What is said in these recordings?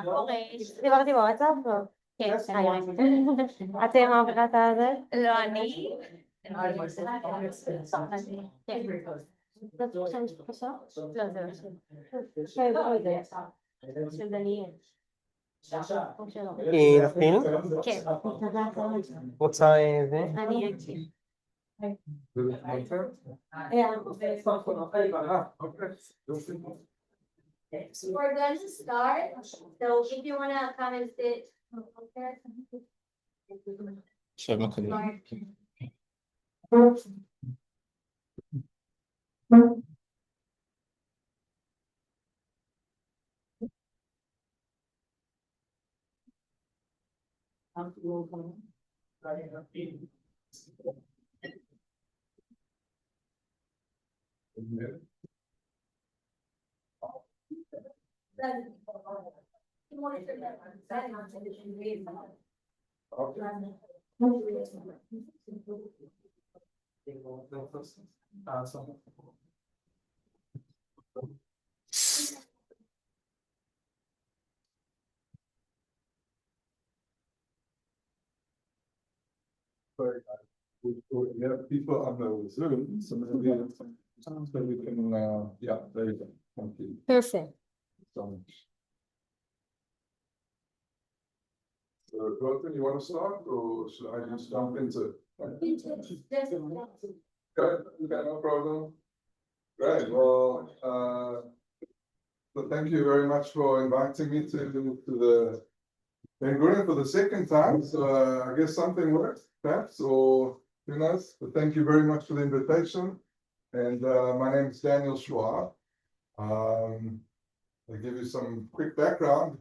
אוקיי, דיברתי בוואטסאפ? לא. כן, אתם העברת הזה? לא, אני. זה שם משפחה שלו? לא, זה לא שם. של דניאל. נתחיל? כן. רוצה זה? אני אגיד. We're going to start. So if you want to come and sit. עכשיו מקדם. We have people on the Zoom, so we can, yeah, there you go. Thank you Perfect. so much. So, Gurion, you want to start, or should I just jump into it? Okay, no problem. Great. Well, so thank you very much for inviting me to the Gurion for the second time. So I guess something worked, perhaps, or who knows? But thank you very much for the invitation. And my name is Daniel Schwab. I'll give you some quick background.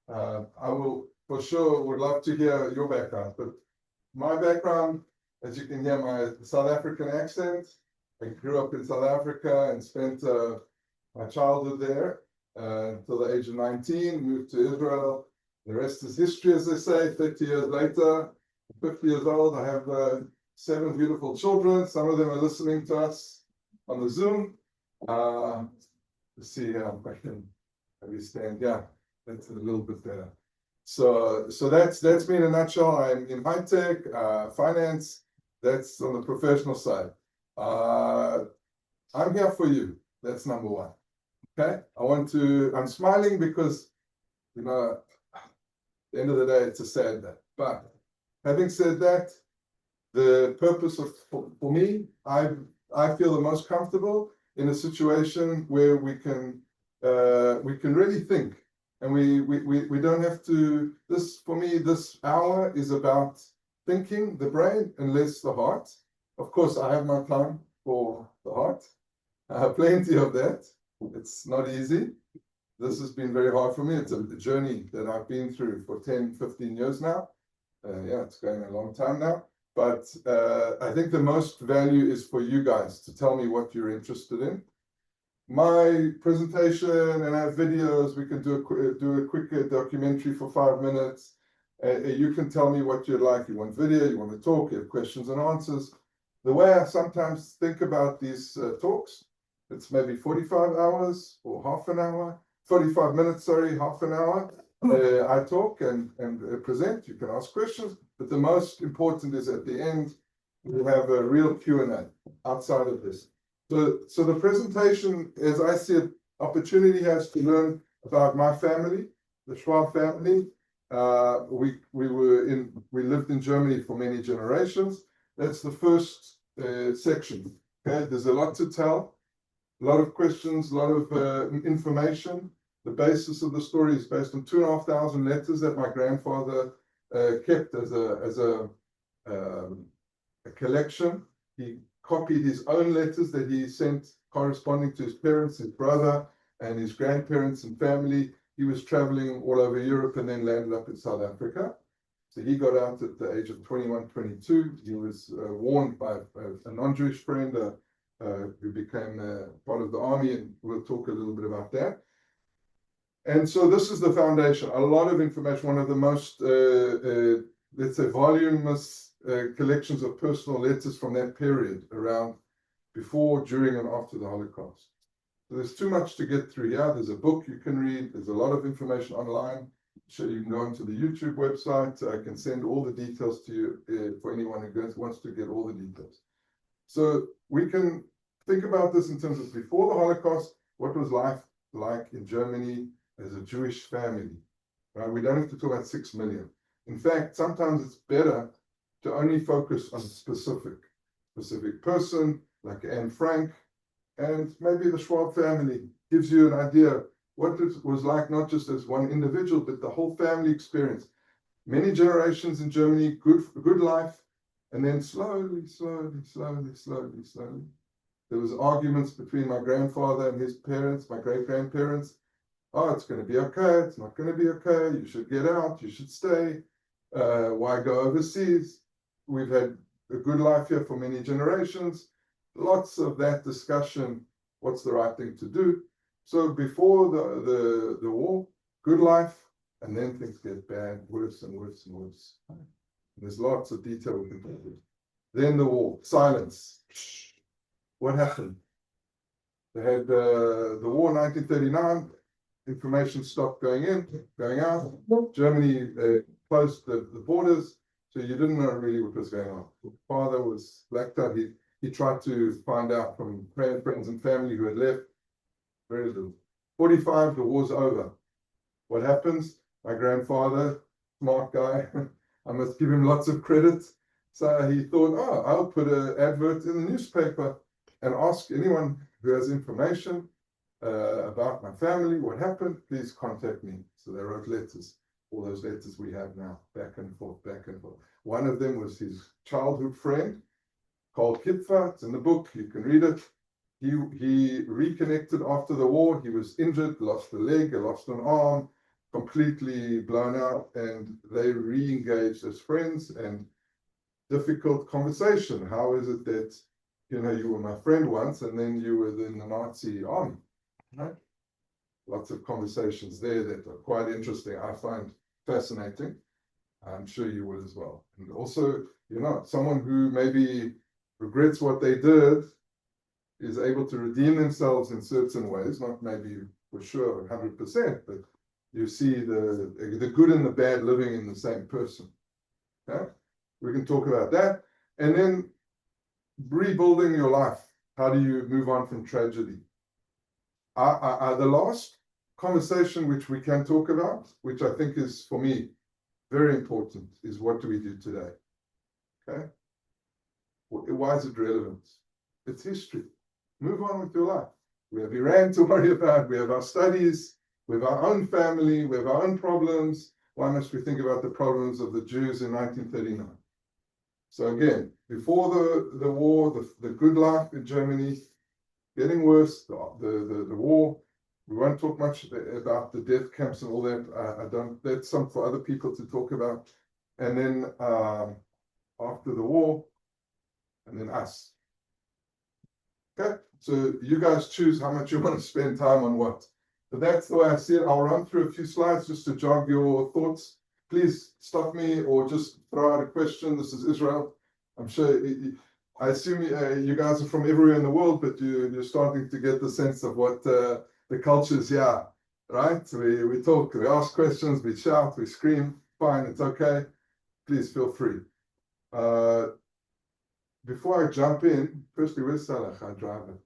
I will, for sure, would love to hear your background. But my background, as you can hear my South African accent, I grew up in South Africa and spent my childhood there until the age of 19, moved to Israel. The rest is history, as they say. 30 years later, 50 years old, I have 7 beautiful children. Some of them are listening to us on the Zoom. Let's see how I can maybe stand. Yeah, that's a little bit better. So that's me in a nutshell. I'm in high tech, finance. That's on the professional side. I'm here for you. That's number one. Okay. I'm smiling because, you know, at the end of the day, it's a sad day. But having said that, the purpose for me, I feel the most comfortable in a situation where we can really think, and we don't have to. For me, this hour is about thinking, the brain, and less the heart. Of course, I have my time for the heart. I have plenty of that. It's not easy. This has been very hard for me. It's a journey that I've been through for 10, 15 years now. Yeah, it's going a long time now. But I think the most value is for you guys to tell me what you're interested in. My presentation, and I have videos. We can do a quick documentary for 5 minutes. You can tell me what you'd like. You want video, you want to talk, you have questions and answers. The way I sometimes think about these talks, it's maybe 45 hours or half an hour, 45 minutes, sorry, half an hour. I talk and present. You can ask questions, but the most important is at the end, we have a real Q&A outside of this. So the presentation, as I see it, opportunity has to learn about my family, the Schwab family. We lived in Germany for many generations. That's the first section. Okay, there's a lot to tell, a lot of questions, a lot of information. The basis of the story is based on 2,500 letters that my grandfather kept as a collection. He copied his own letters that he sent corresponding to his parents, his brother, and his grandparents and family. he was traveling all over Europe and then landed up in South Africa. So he got out at the age of 21, 22. He was warned by a non-Jewish friend who became part of the army, and we'll talk a little bit about that. And so this is the foundation. A lot of information, one of the most, let's say, voluminous collections of personal letters from that period around before, during, and after the Holocaust. So there's too much to get through here. There's a book you can read. There's a lot of information online. So you can go onto the YouTube website. I can send all the details to you for anyone who wants to get all the details. So we can think about this in terms of before the Holocaust, what was life like in Germany as a Jewish family, right? We don't have to talk about 6 million. In fact, sometimes it's better to only focus on a specific person, like Anne Frank, and maybe the Schwab family gives you an idea what it was like, not just as one individual, but the whole family experience. Many generations in Germany, good life, and then slowly, there was arguments between my grandfather and his parents, my great-grandparents. Oh, it's going to be okay. It's not going to be okay. You should get out. You should stay. Why go overseas? We've had a good life here for many generations. Lots of that discussion. What's the right thing to do? So before the war, good life, and then things get bad, worse and worse and worse. And there's lots of detail we can talk about. Then the war, silence. What happened? They had the war in 1939. Information stopped going in, going out. Germany closed the borders, so you didn't know really what was going on. My father was blacked out. He tried to find out from friends and family who had left. Very little. 45, the war's over. What happens? My grandfather, smart guy, I must give him lots of credit. So he thought, oh, I'll put an advert in the newspaper and ask anyone who has information about my family, what happened, please contact me. So they wrote letters, all those letters we have now, back and forth, back and forth. One of them was his childhood friend, Karl Kipfer. It's in the book, you can read it. He reconnected after the war. He was injured, lost a leg, lost an arm, completely blown out, and they re-engaged as friends. And difficult conversation. How is it that, you know, you were my friend once and then you were in the Nazi army? Right? Lots of conversations there that are quite interesting. I find fascinating. I'm sure you will as well. And also, you know, someone who maybe regrets what they did is able to redeem themselves in certain ways, not maybe for sure 100%, but you see the good and the bad living in the same person. Okay? We can talk about that. And then rebuilding your life. How do you move on from tragedy? The last conversation which we can talk about, which I think is, for me, very important, is what do we do today? Okay? Why is it relevant? It's history. Move on with your life. We have Iran to worry about. We have our studies. We have our own family. We have our own problems. Why must we think about the problems of the Jews in 1939? So again, before the war, the good life in Germany, getting worse, the war. We won't talk much about the death camps and all that. I don't. That's something for other people to talk about. And then after the war, and then us. Okay, so you guys choose how much you want to spend time on what. But that's the way I see it. I'll run through a few slides just to jog your thoughts. Please stop me or just throw out a question. This is Israel. I'm sure, I assume you guys are from everywhere in the world, but you're starting to get the sense of what the culture is here, right? We talk, we ask questions, we shout, we scream. Fine, it's okay. Please feel free. Before I jump in, firstly, where's Salah, our driver?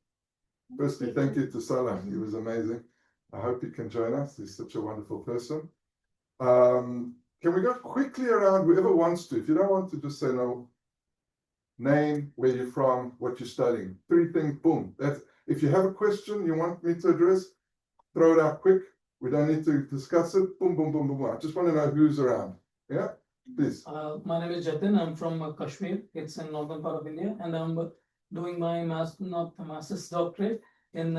Firstly, thank you to Salah. He was amazing. I hope he can join us. He's such a wonderful person. Can we go quickly around, whoever wants to? If you don't want to, just say no. Name, where you're from, what you're studying. 3 things, boom. That's, if you have a question you want me to address, throw it out quick. We don't need to discuss it. Boom, boom, boom, boom, boom. I just want to know who's around. Yeah, please. My name is Jatin. I'm from Kashmir. It's in northern part of India, and I'm doing my master's doctorate in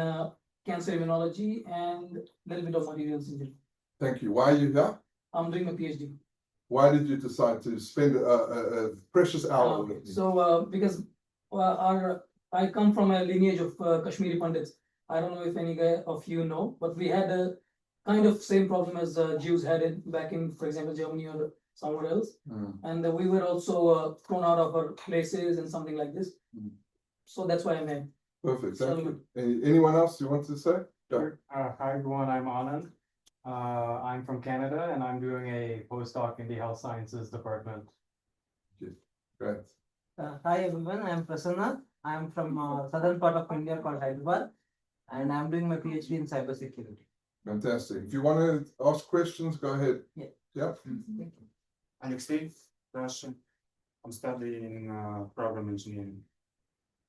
cancer immunology and a little bit of materials engineering. Thank you. Why are you here? I'm doing my PhD. Why did you decide to spend a precious hour with me? Because I come from a lineage of Kashmiri Pandits. I don't know if any guy of you know, but we had a kind of same problem as Jews had it back in, for example, Germany or somewhere else. And we were also thrown out of our places and something like this. So that's why I'm here. Perfect. Thank you. Anyone else you want to say? Sure. Hi everyone, I'm Anand. I'm from Canada and I'm doing a postdoc in the Health Sciences Department. Great. Hi everyone, I'm Prasanna. I'm from southern part of India called Hyderabad, and I'm doing my PhD in cybersecurity. Fantastic. If you want to ask questions, go ahead. Yeah. Yeah. Thank you. Alexei, Russian. I'm studying program engineering.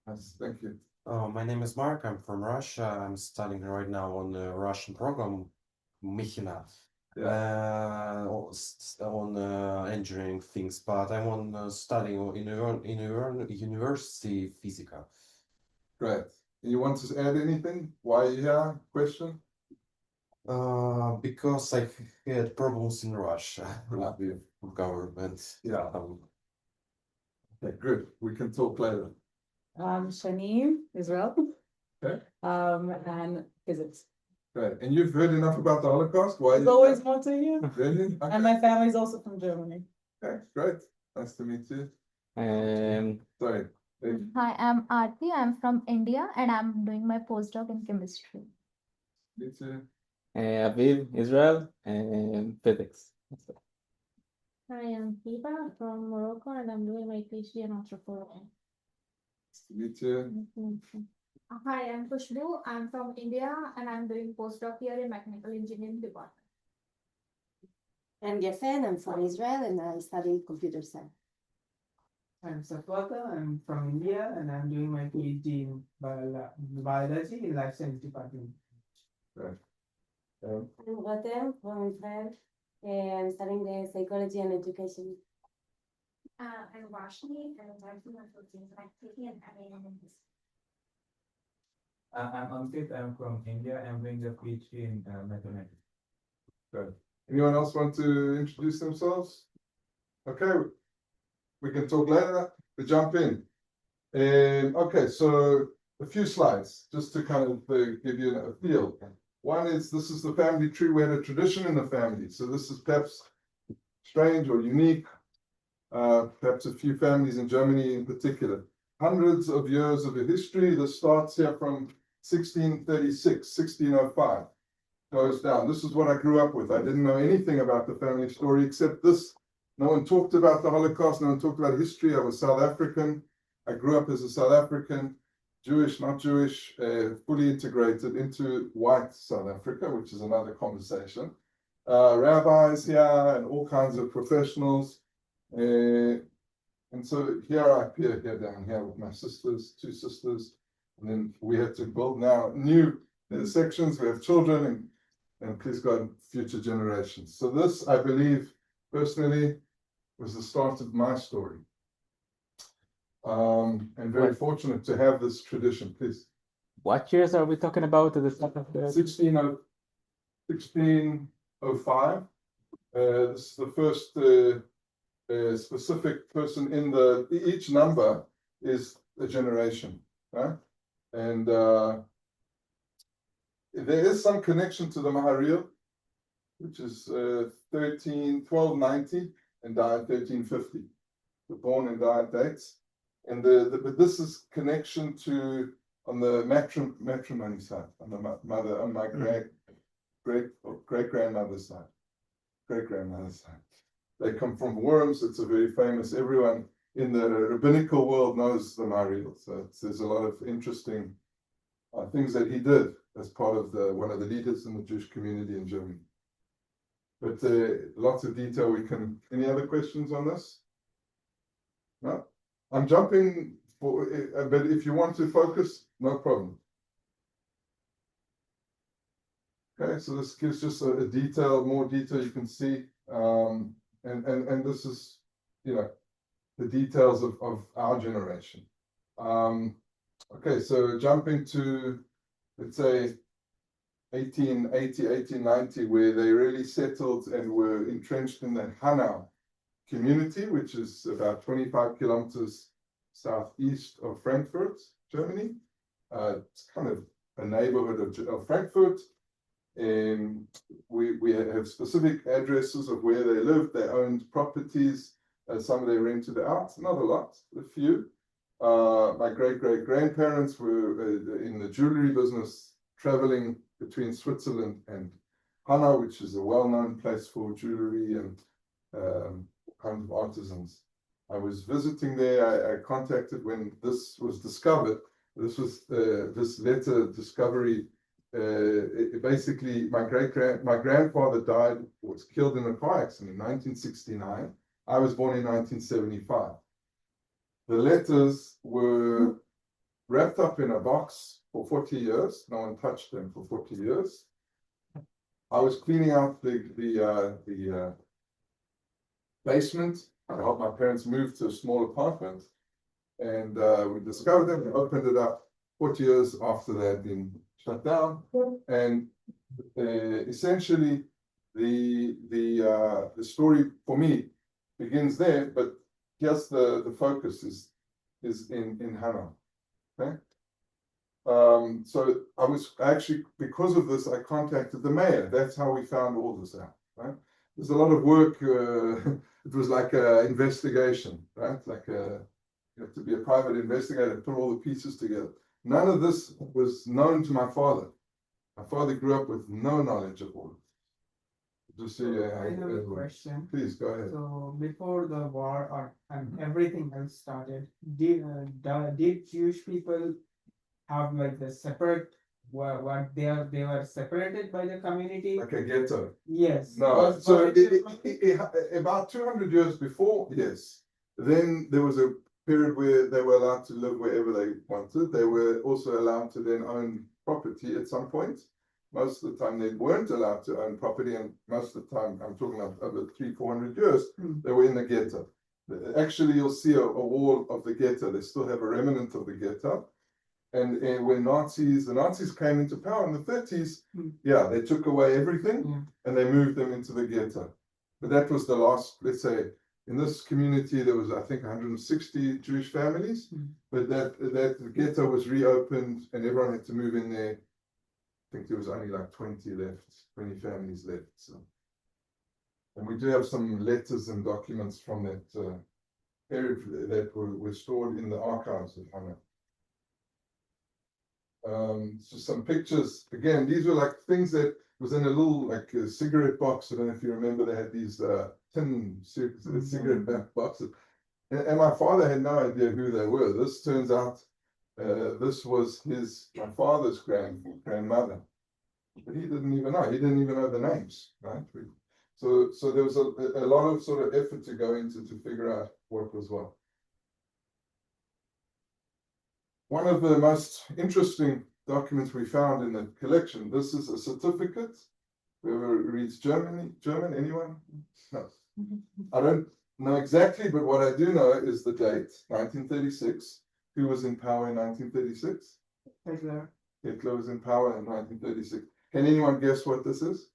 Nice. Thank you. My name is Mark. I'm from Russia. I'm studying right now on the Russian program, Michina, on engineering things. But I'm on studying in university physics. Great. You want to add anything? Why are you here? Question? Because I had problems in Russia with government. Yeah. Okay, good. We can talk later. Shanim, Israel. Okay. And physics. Great. And you've heard enough about the Holocaust? Why? There's always more to you. Really? Okay. And my family's also from Germany. Okay, great. Nice to meet you. Sorry. Hi, I'm Aarti. I'm from India and I'm doing my postdoc in chemistry. Me too. Aviv, Israel, and physics. Hi, I'm Hiba from Morocco and I'm doing my PhD in anthropology. Me too. Hi, I'm Khushbu. I'm from India and I'm doing postdoc here in mechanical engineering department. I'm Geffen, I'm from Israel and I study computer science. I'm Satwaka. I'm from India, and I'm doing my PhD in biology in life science department. Right. I'm Rotem from Israel and I'm studying the psychology and education. I'm Vashni and I'm taking an MA in this. I'm Ankit, I'm from India. I'm doing the PhD in mathematics. Good. Anyone else want to introduce themselves? Okay, we can talk later. We jump in. Okay, so a few slides just to kind of give you a feel. One is this is the family tree. We had a tradition in the family, so this is perhaps strange or unique. Perhaps a few families in Germany in particular. Hundreds of years of a history. This starts here from 1636, 1605. Goes down. This is what I grew up with. I didn't know anything about the family story except this. No one talked about the Holocaust. No one talked about history. I was South African. I grew up as a South African, Jewish, not Jewish, fully integrated into white South Africa, which is another conversation. Rabbis here and all kinds of professionals. And so here I appear here down here with my sisters, two sisters. And then we had to build now new sections. We have children and please God, future generations. So this, I believe, personally, was the start of my story. And very fortunate to have this tradition, please. What years are we talking about at the start of the 1605. This is the first specific person in each number is a generation, right? And there is some connection to the Maharil, which is 1290 and died 1350. The born and died dates. And but this is connection to on the matrimony side, on the mother, on my great grandmother's side, They come from Worms. It's a very famous. Everyone in the rabbinical world knows the Maharil. So there's a lot of interesting things that he did as part of one of the leaders in the Jewish community in Germany. But lots of detail we can. Any other questions on this? No, I'm jumping for. But if you want to focus, no problem. Okay, so this gives just a detail, more detail you can see, and this is, the details of our generation. Okay, so jumping to, let's say, 1880, 1890, where they really settled and were entrenched in the Hanau community, which is about 25 kilometers southeast of Frankfurt, Germany. It's kind of a neighborhood of Frankfurt. And we have specific addresses of where they lived. They owned properties. Some of them rented out, not a lot, a few. My great-great-grandparents were in the jewelry business, traveling between Switzerland and Hanau, which is a well-known place for jewelry and kind of artisans. I was visiting there. I contacted when this was discovered. This was this letter discovery. Basically, my grandfather died, was killed in a car accident in 1969. I was born in 1975. The letters were wrapped up in a box for 40 years. No one touched them for 40 years. I was cleaning out the basement. I helped my parents move to a small apartment, and we discovered them. We opened it up 40 years after they had been shut down, and essentially the story for me begins there. But here's the focus is in Hanau. Okay. So I was actually, because of this, I contacted the mayor. That's how we found all this out. Right. There's a lot of work. It was like an investigation, right? Like you have to be a private investigator, put all the pieces together. None of this was known to my father. My father grew up with no knowledge of all of it. Just see, I have a question. Please go ahead. So before the war and everything else started, did Jewish people have like the separate what they were separated by the community? Like a ghetto. Yes. No. So about 200 years before, yes. Then there was a period where they were allowed to live wherever they wanted. They were also allowed to then own property at some point. Most of the time they weren't allowed to own property, and most of the time, I'm talking about over 300-400 years, they were in the ghetto. Actually, you'll see a wall of the ghetto. They still have a remnant of the ghetto. And when the Nazis came into power in the 30s, yeah, they took away everything and they moved them into the ghetto. But that was the last, let's say, in this community, there was, I think, 160 Jewish families, but that ghetto was reopened and everyone had to move in there. I think there was only like 20 left, 20 families left. So, and we do have some letters and documents from that period that were stored in the archives of Hana. So some pictures. Again, these were like things that was in a little like a cigarette box. I don't know if you remember, they had these tin cigarette boxes. And my father had no idea who they were. This turns out this was my father's grandmother. But he didn't even know. He didn't even know the names, right? So there was a lot of sort of effort to go into to figure out what was what. One of the most interesting documents we found in the collection, this is a certificate. Whoever reads German, anyone? No. I don't know exactly, but what I do know is the date, 1936. Who was in power in 1936? Hitler. Hitler was in power in 1936. Can anyone guess what this is?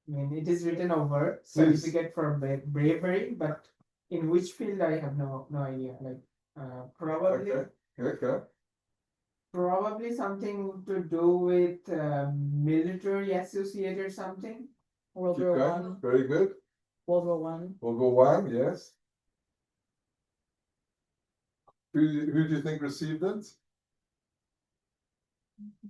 I mean, it is written over certificate for bravery, but in which field I have no idea. Like probably. Okay. Probably something to do with military associated something. World War One. Very good. World War One. World War One, yes. Who do you think received it?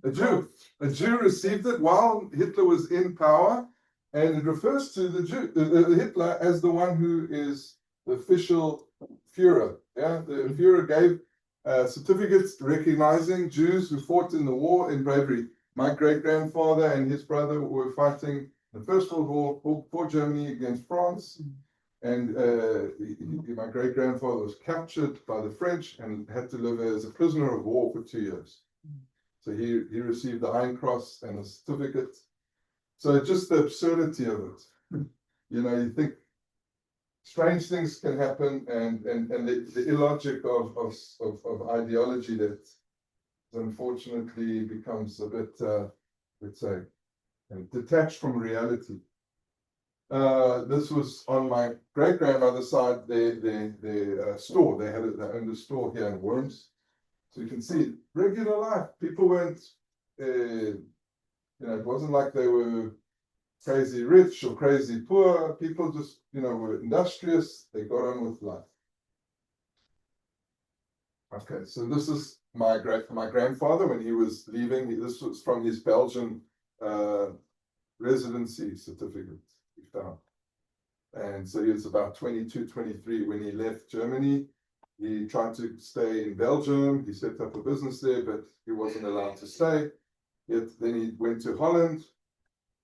A Jew. A Jew received it while Hitler was in power, and it refers to the Jew, Hitler, as the one who is the official Führer. Yeah, the Führer gave certificates recognizing Jews who fought in the war in bravery. My great-grandfather and his brother were fighting the First World War for Germany against France. And my great-grandfather was captured by the French and had to live as a prisoner of war for 2 years. So he received the Iron Cross and a certificate. So just the absurdity of it. You know, you think strange things can happen, and the illogic of ideology that unfortunately becomes a bit, let's say, detached from reality. This was on my great grandmother's side, their store. They owned a store here in Worms. So you can see regular life. People weren't, it wasn't like they were crazy rich or crazy poor. People just, were industrious. They got on with life. Okay, so this is my grandfather when he was leaving. This was from his Belgian residency certificate he found. And so he was about 22, 23 when he left Germany. He tried to stay in Belgium. He set up a business there, but he wasn't allowed to stay. Yet then he went to Holland,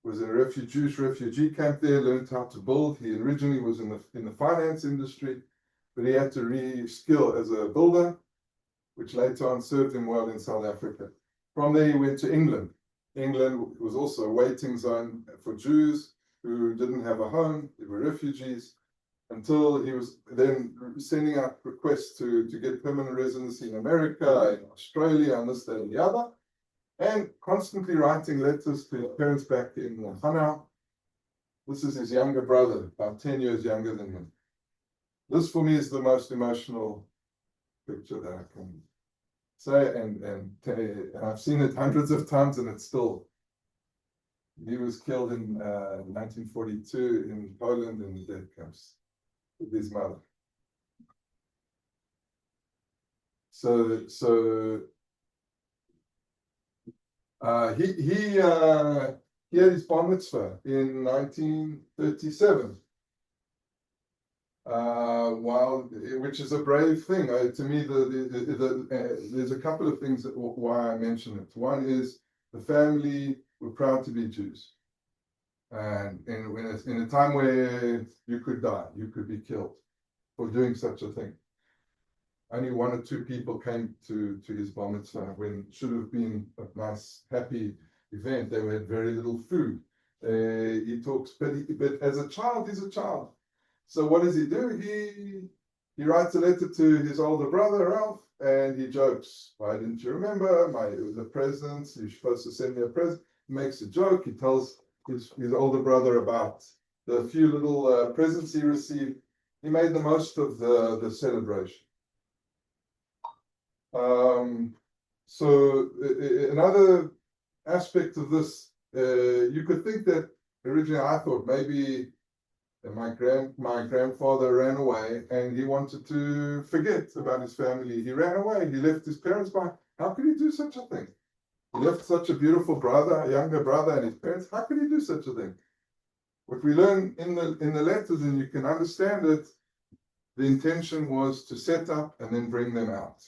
was in a Jewish refugee camp there, learned how to build. He originally was in the finance industry, but he had to re-skill as a builder, which later on served him well in South Africa. From there, he went to England. England was also a waiting zone for Jews who didn't have a home. They were refugees, until he was then sending out requests to get permanent residency in America, in Australia, and this, that, and the other, and constantly writing letters to his parents back in Hanau. This is his younger brother, about 10 years younger than him. This, for me, is the most emotional picture that I can say, and I've seen it hundreds of times, and it's still. He was killed in 1942 in Poland in the death camps with his mother. So he had his bar mitzvah in 1937. Which is a brave thing. To me, there's a couple of things why I mention it. One is the family were proud to be Jews, and in a time where you could die, you could be killed for doing such a thing. Only one or two people came to his bar mitzvah when it should have been a nice, happy event. They had very little food. He talks, but as a child, he's a child. So what does he do? He writes a letter to his older brother, Ralph, and he jokes, "Why didn't you remember? It was a present. You're supposed to send me a present." He makes a joke. He tells his older brother about the few little presents he received. He made the most of the celebration. So another aspect of this, you could think that originally I thought maybe my grandfather ran away and he wanted to forget about his family. He ran away. He left his parents behind. How could he do such a thing? He left such a beautiful brother, a younger brother, and his parents. How could he do such a thing? What we learn in the letters, and you can understand it, the intention was to set up and then bring them out.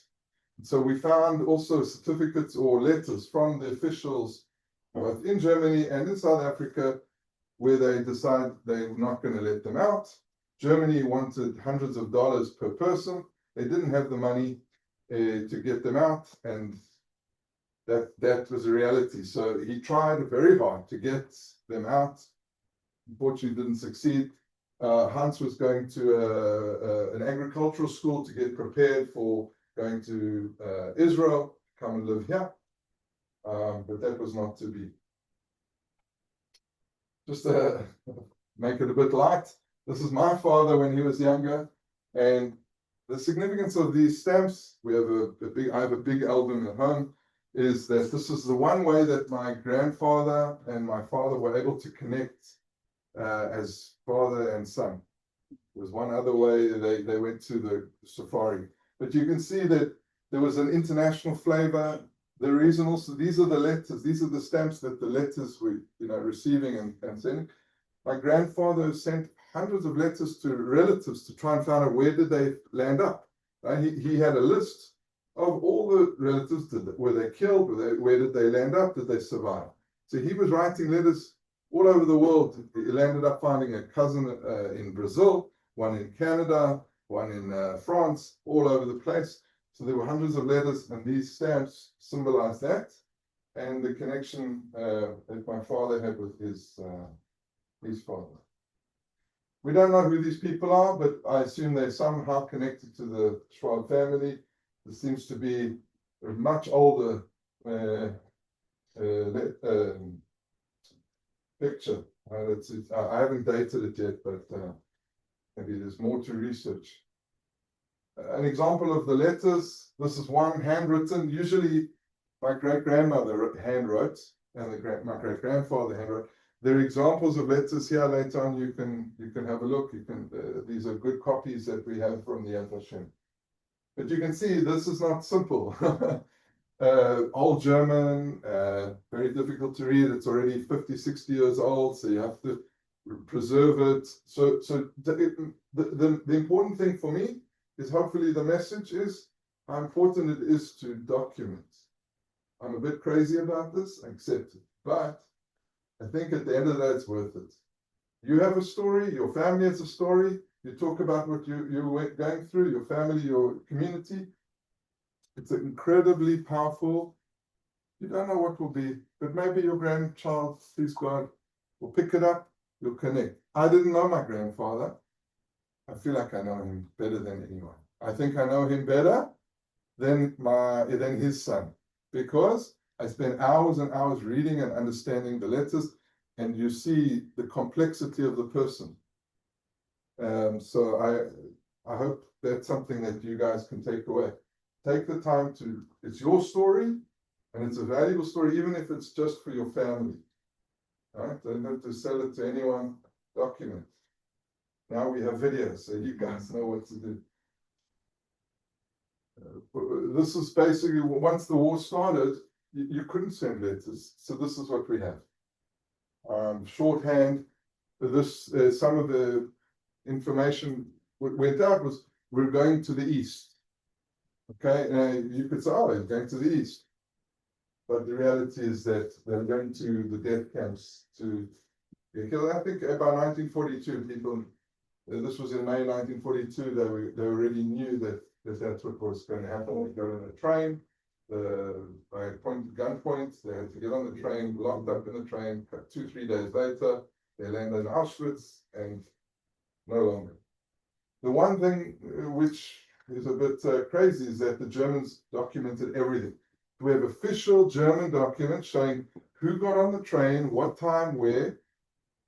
So we found also certificates or letters from the officials, both in Germany and in South Africa, where they decide they're not going to let them out. Germany wanted hundreds of dollars per person. They didn't have the money to get them out, and that was a reality. So he tried very hard to get them out. Unfortunately, didn't succeed. Hans was going to an agricultural school to get prepared for going to Israel, come and live here, but that was not to be. Just to make it a bit light, this is my father when he was younger, and the significance of these stamps, I have a big album at home, is that this is the one way that my grandfather and my father were able to connect as father and son. There's one other way they went to the safari. But you can see that there was an international flavor. The reason also, these are the letters, these are the stamps that the letters were receiving and sending. My grandfather sent hundreds of letters to relatives to try and find out where did they land up. He had a list of all the relatives. Were they killed? Where did they land up? Did they survive? So he was writing letters all over the world. He landed up finding a cousin in Brazil, one in Canada, one in France, all over the place. So there were hundreds of letters, and these stamps symbolize that, and the connection that my father had with his father. We don't know who these people are, but I assume they're somehow connected to the Schwab family. There seems to be a much older picture. I haven't dated it yet, but maybe there's more to research. An example of the letters. This is one handwritten. Usually, my great grandmother handwrote, and my great grandfather handwrote. There are examples of letters here. Later on, you can have a look. These are good copies that we have from the Yad Vashem. But you can see this is not simple. Old German, very difficult to read. It's already 50, 60 years old, so you have to preserve it. So the important thing for me is hopefully the message is how important it is to document. I'm a bit crazy about this, I accept it. But I think at the end of the day, it's worth it. You have a story, your family has a story, you talk about what you're going through, your family, your community. It's incredibly powerful. You don't know what will be, but maybe your grandchild, please God, will pick it up, you'll connect. I didn't know my grandfather. I feel like I know him better than anyone. I think I know him better than his son, because I spent hours and hours reading and understanding the letters, and you see the complexity of the person. So I hope that's something that you guys can take away. Take the time it's your story, and it's a valuable story, even if it's just for your family. Right? Don't have to sell it to anyone. Document. Now we have videos, so you guys know what to do. This is basically, once the war started, you couldn't send letters. So this is what we have. Shorthand. This some of the information went out was we're going to the east. Okay, you could say, oh, they're going to the east. But the reality is that they're going to the death camps to get killed. I think about 1942, people, this was in May 1942, they already knew that that's what was going to happen. They got on a train, by gunpoint, they had to get on the train, locked up in the train. 2-3 days later, they landed in Auschwitz, and no longer. The one thing which is a bit crazy is that the Germans documented everything. We have official German documents showing who got on the train, what time, where,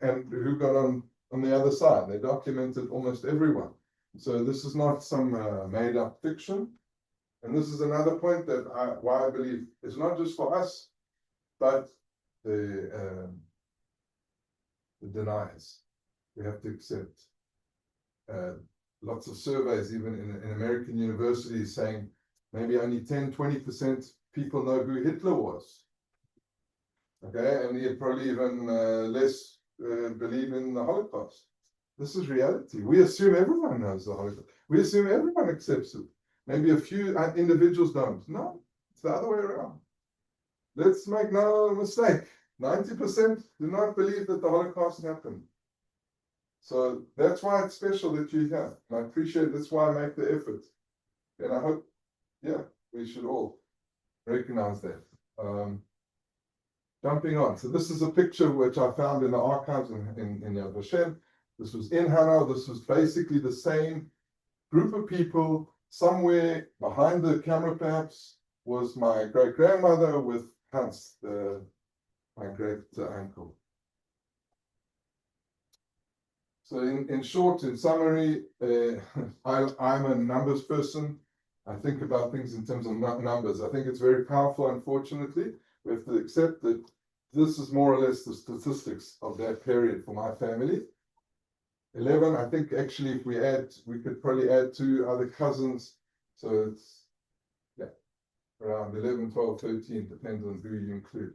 and who got on the other side. They documented almost everyone. So this is not some made-up fiction. And this is another point that why I believe it's not just for us, but the deniers. We have to accept. Lots of surveys, even in American universities, saying maybe only 10-20% people know who Hitler was. Okay, and yet probably even less believe in the Holocaust. This is reality. We assume everyone knows the Holocaust. We assume everyone accepts it. Maybe a few individuals don't. No, it's the other way around. Let's make no mistake. 90% do not believe that the Holocaust happened. So that's why it's special that you're here. And I appreciate that's why I make the effort. And I hope, yeah, we should all recognize that. Jumping on. So this is a picture which I found in the archives in Yad Vashem. This was in Hanau. This was basically the same group of people. Somewhere behind the camera, perhaps, was my great-grandmother with Hans, my great-uncle. So in short, in summary, I'm a numbers person. I think about things in terms of numbers. I think it's very powerful, unfortunately. We have to accept that this is more or less the statistics of that period for my family. 11, I think actually if we add, we could probably add 2 other cousins. So it's, yeah, around 11, 12, 13, depends on who you include.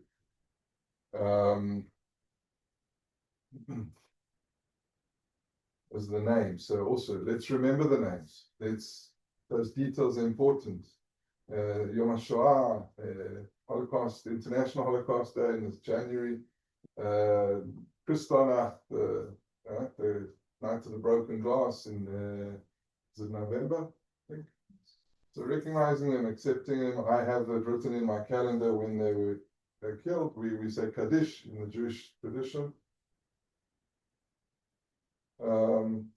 As the names. So also, let's remember the names. Those details are important. Yom HaShoah, Holocaust, International Holocaust Day in January. Kristallnacht, the Night of the Broken Glass in is it November? I think. So recognizing them, accepting them. I have it written in my calendar when they were killed. We say Kaddish in the Jewish tradition.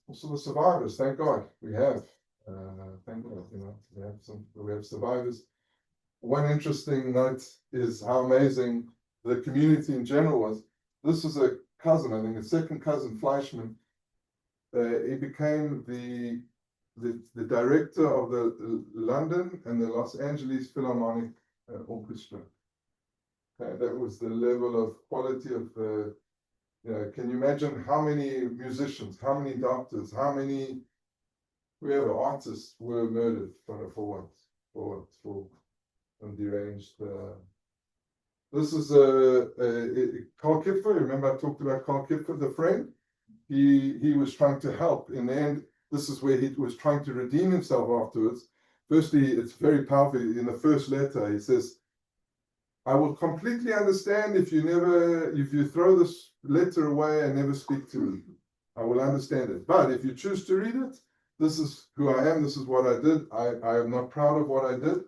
Also the survivors, thank God we have. Thank God, we have survivors. one interesting note is how amazing the community in general was. This was a cousin, I think, a second cousin, Fleischman. He became the director of the London and the Los Angeles Philharmonic Orchestra. That was the level of quality of the, can you imagine how many musicians, how many doctors, how many whoever artists were murdered for deranged. This is Carl Kipfer. Remember I talked about Carl Kipfer, the friend? He was trying to help. In the end, this is where he was trying to redeem himself afterwards. Firstly, it's very powerful. In the first letter, he says, I will completely understand if you throw this letter away and never speak to me. I will understand it. But if you choose to read it, this is who I am. This is what I did. I am not proud of what I did.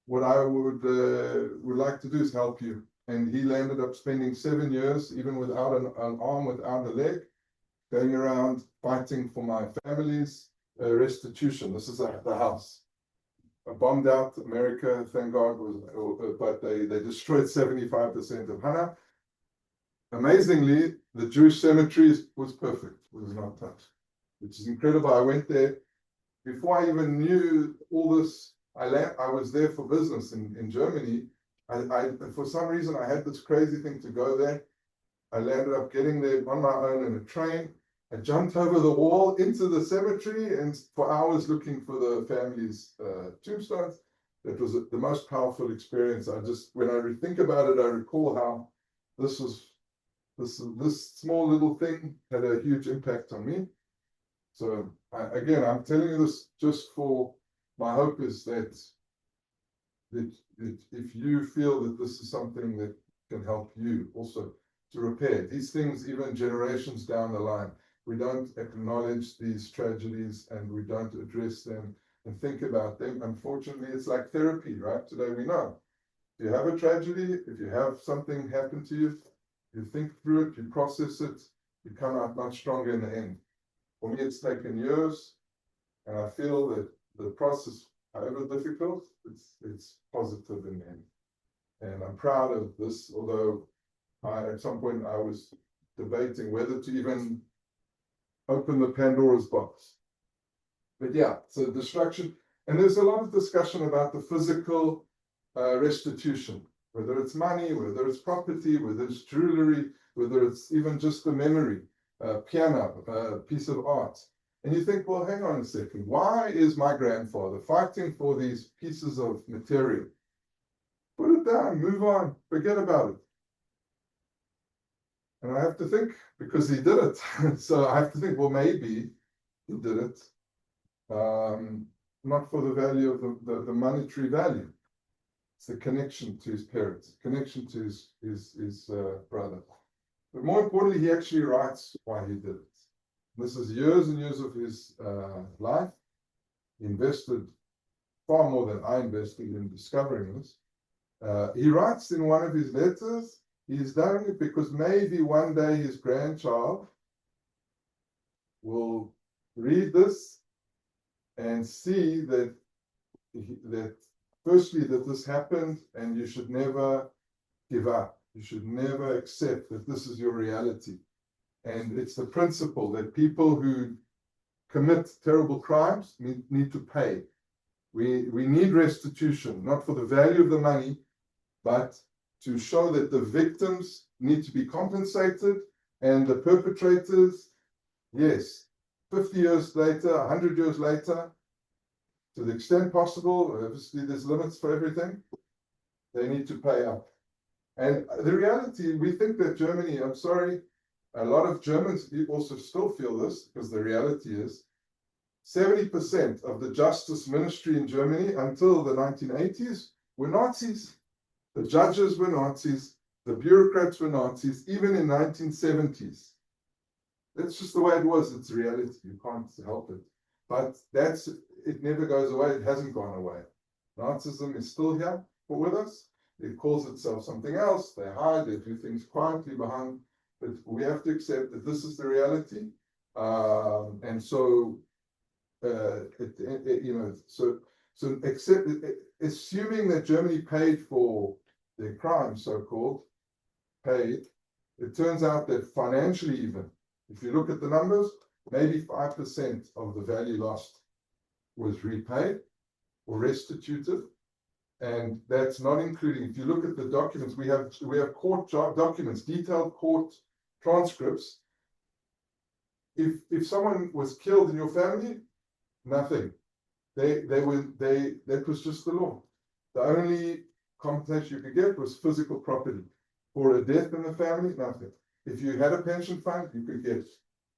What I would like to do is help you. And he ended up spending 7 years, even without an arm, without a leg, going around fighting for my family's restitution. This is the house. Bombed out America, thank God, but they destroyed 75% of Hana. Amazingly, the Jewish cemetery was perfect, was not touched, which is incredible. I went there before I even knew all this. I was there for business in Germany. For some reason, I had this crazy thing to go there. I landed up getting there on my own in a train. I jumped over the wall into the cemetery and for hours looking for the family's tombstones. It was the most powerful experience. When I think about it, I recall how this small little thing had a huge impact on me. So again, I'm telling you this just for my hope is that if you feel that this is something that can help you also to repair these things, even generations down the line. We don't acknowledge these tragedies and we don't address them and think about them. Unfortunately, it's like therapy, right? Today we know. If you have a tragedy, if you have something happen to you, you think through it, you process it, you come out much stronger in the end. For me, it's taken years, and I feel that the process, however difficult, it's positive in the end. And I'm proud of this, although at some point I was debating whether to even open the Pandora's box. But yeah, so destruction. And there's a lot of discussion about the physical restitution, whether it's money, whether it's property, whether it's jewelry, whether it's even just a memory, piano, a piece of art. And you think, well, hang on a second. Why is my grandfather fighting for these pieces of material? Put it down, move on, forget about it. And I have to think, because he did it. So I have to think, well, maybe he did it, not for the value of the monetary value. It's the connection to his parents, connection to his brother. But more importantly, he actually writes why he did it. This is years and years of his life. He invested far more than I invested in discovering this. He writes in one of his letters, he's done it because maybe one day his grandchild will read this and see that firstly, that this happened and you should never give up. You should never accept that this is your reality. And it's the principle that people who commit terrible crimes need to pay. We need restitution, not for the value of the money, but to show that the victims need to be compensated and the perpetrators, yes, 50 years later, 100 years later, to the extent possible, obviously there's limits for everything, they need to pay up. And the reality, we think that Germany, I'm sorry, a lot of Germans also still feel this, because the reality is 70% of the justice ministry in Germany until the 1980s were Nazis. The judges were Nazis, the bureaucrats were Nazis, even in 1970s. That's just the way it was. It's reality. You can't help it. But it never goes away. It hasn't gone away. Nazism is still here with us. It calls itself something else. They hide. They do things quietly behind. But we have to accept that this is the reality. And so, so So assuming that Germany paid for their crimes, so-called, paid, it turns out that financially even, if you look at the numbers, maybe 5% of the value lost was repaid or restituted. And that's not including, if you look at the documents, we have court documents, detailed court transcripts. If someone was killed in your family, nothing. That was just the law. The only compensation you could get was physical property. For a death in the family, nothing. If you had a pension fund, you could get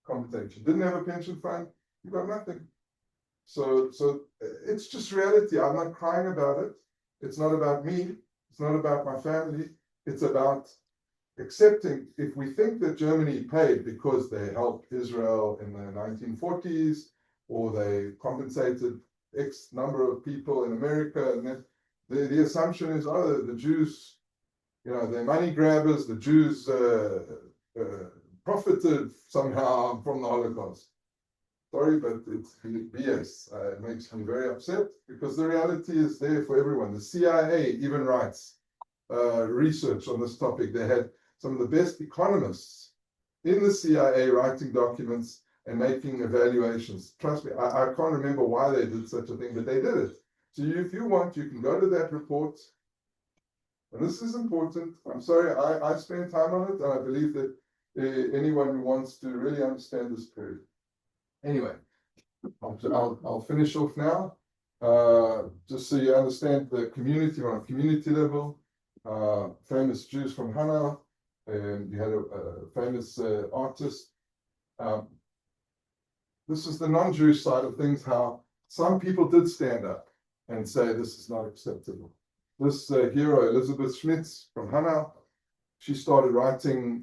compensation. Didn't have a pension fund, you got nothing. So it's just reality. I'm not crying about it. It's not about me. It's not about my family. It's about accepting, if we think that Germany paid because they helped Israel in the 1940s, or they compensated X number of people in America, and then the assumption is, oh, the Jews, they're money grabbers, the Jews profited somehow from the Holocaust. Sorry, but it's BS. It makes me very upset because the reality is there for everyone. The CIA even writes research on this topic. They had some of the best economists in the CIA writing documents and making evaluations. Trust me, I can't remember why they did such a thing, but they did it. So if you want, you can go to that report. And this is important. I'm sorry, I spent time on it, and I believe that anyone who wants to really understand this period. Anyway, I'll finish off now. Just so you understand the community on a community level. Famous Jews from Hanau, and you had a famous artist. This is the non-Jewish side of things, how some people did stand up and say this is not acceptable. This hero, Elizabeth Schmitz from Hanau, she started writing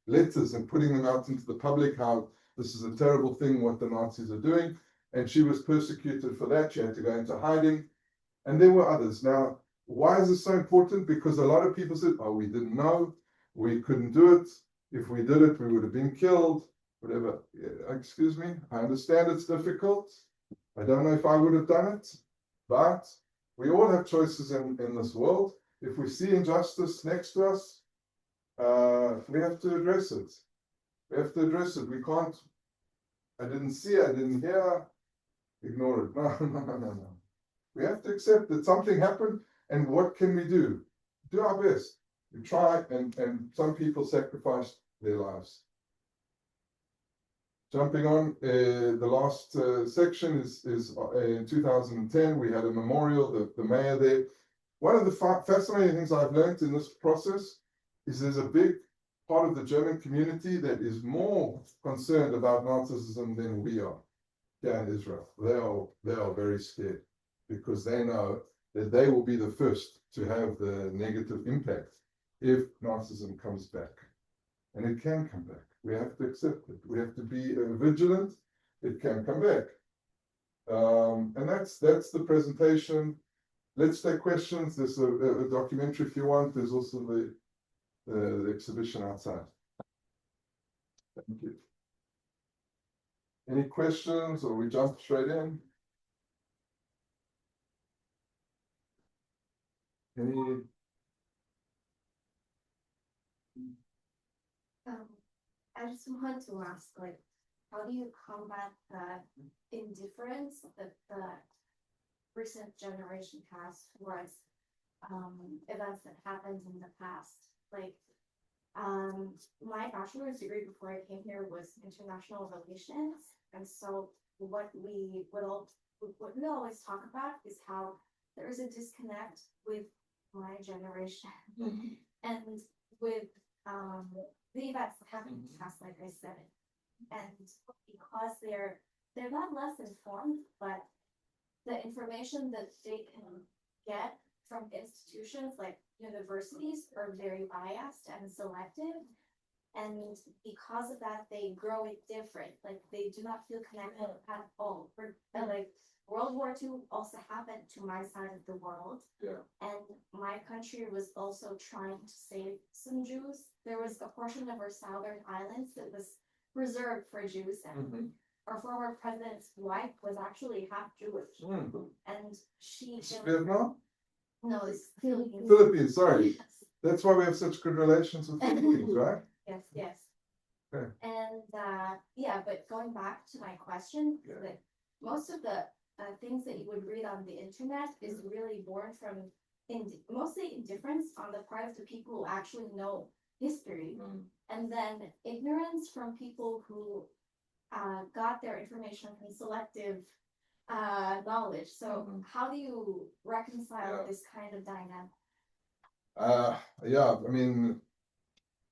letters and putting them out into the public, how this is a terrible thing what the Nazis are doing. And she was persecuted for that. She had to go into hiding. And there were others. Now, why is this so important? Because a lot of people said, oh, we didn't know. We couldn't do it. If we did it, we would have been killed. Whatever. Excuse me. I understand it's difficult. I don't know if I would have done it. But we all have choices in this world. If we see injustice next to us, we have to address it. We have to address it. We can't, I didn't see, I didn't hear, ignore it. No. We have to accept that something happened, and what can we do? Do our best. We try, and some people sacrificed their lives. Jumping on, the last section is in 2010, we had a memorial, the mayor there. One of the fascinating things I've learned in this process is there's a big part of the German community that is more concerned about Nazism than we are here in Israel. They are very scared because they know that they will be the first to have the negative impact if Nazism comes back. And it can come back. We have to accept it. We have to be vigilant. It can come back. And that's the presentation. Let's take questions. There's a documentary if you want. There's also the exhibition outside. Thank you. Any questions, or we jump straight in? Any? I just want to ask, how do you combat the indifference that the recent generation has towards events that happened in the past? My bachelor's degree before I came here was international relations, and so what we always talk about is how there is a disconnect with my generation and with the events that happened in the past, like I said, and because they're not less informed, but the information that they can get from institutions like universities are very biased and selective, and because of that they grow it different. They do not feel connected at all. World War II also happened to my side of the world, and my country was also trying to save some Jews. There was a portion of our southern islands that was reserved for Jews, and our former president's wife was actually half Jewish, Hmm. and she. Vietnam? No, it's Philippines. Philippines, sorry. Yes. That's why we have such good relations with Philippines, right? Yes, yes. Okay. And yeah, but going back to my question, Yeah. that most of the things that you would read on the internet is really born from mostly indifference on the part of the people who actually know history, and then ignorance from people who got their information from selective knowledge. So how do you reconcile Yeah. this kind of dynamic? Yeah, I mean,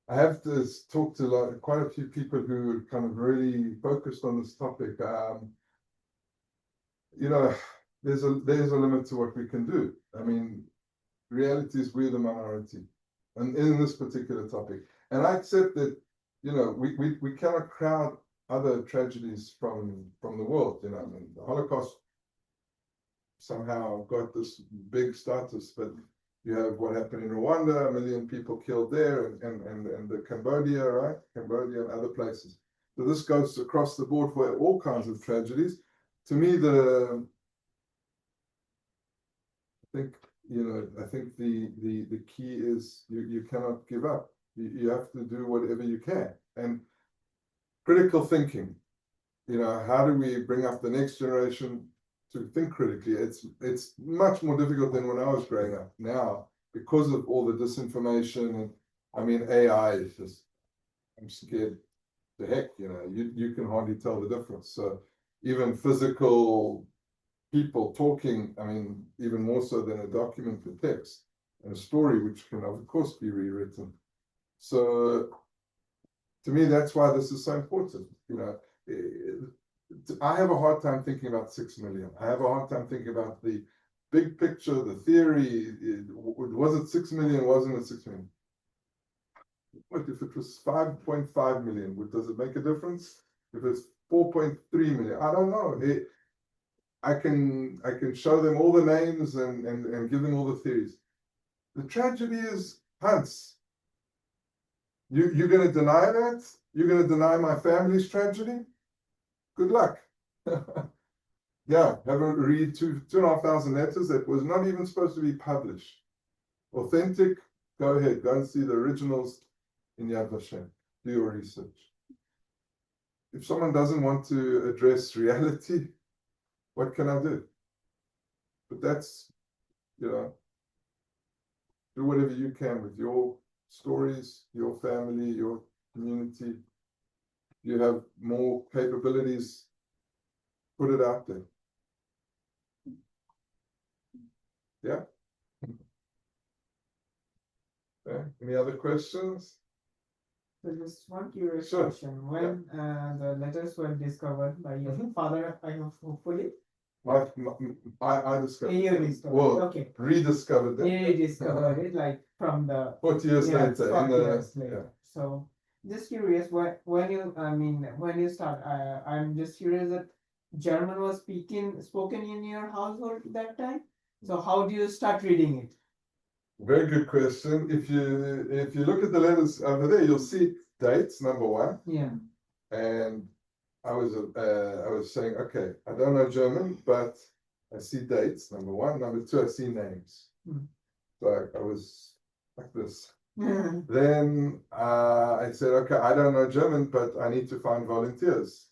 I have to talk to quite a few people who are kind of really focused on this topic. You know, there's a limit to what we can do. I mean, reality is we're the minority, and in this particular topic, and I accept that. You know, we cannot crowd other tragedies from the world. You know, I mean, the Holocaust somehow got this big status, but you have what happened in Rwanda, 1 million people killed there, and the Cambodia, right? Cambodia and other places. So this goes across the board for all kinds of tragedies. To me, I think the key is you cannot give up. You have to do whatever you can. And critical thinking, you know, how do we bring up the next generation to think critically? It's much more difficult than when I was growing up now because of all the disinformation. And I mean, AI is just, I'm scared to heck, you know, you can hardly tell the difference. So even physical people talking, I mean, even more so than a document with text and a story, which can of course be rewritten. So to me, that's why this is so important. You know, I have a hard time thinking about 6 million. I have a hard time thinking about the big picture, the theory. Was it 6 million? Wasn't it 6 million? What if it was 5.5 million? Does it make a difference? If it's 4.3 million, I don't know. I can show them all the names and give them all the theories. The tragedy is Hans. You're going to deny that? You're going to deny my family's tragedy? Good luck. Yeah, have a read 2,500 letters that was not even supposed to be published. Authentic, go ahead, go and see the originals in Yad Vashem. Do your research. If someone doesn't want to address reality, what can I do? But that's, you know, do whatever you can with your stories, your family, your community. You have more capabilities, put it out there. Yeah. Okay. Any other questions? So just one curious Sure. question. When the letters were discovered by your father, I hope, hopefully, I discovered. you discovered. Well, Okay. rediscovered that. You discovered it like from the 40 years later. 40 years later. Yeah. So just curious, when you start, I'm just curious that German was spoken in your household that time. So how do you start reading it? Very good question. If you look at the letters over there, you'll see dates, number one. Yeah. And I was saying, okay, I don't know German, but I see dates, number one. Number two, I see names. So I was like this. Then I said, okay, I don't know German, but I need to find volunteers.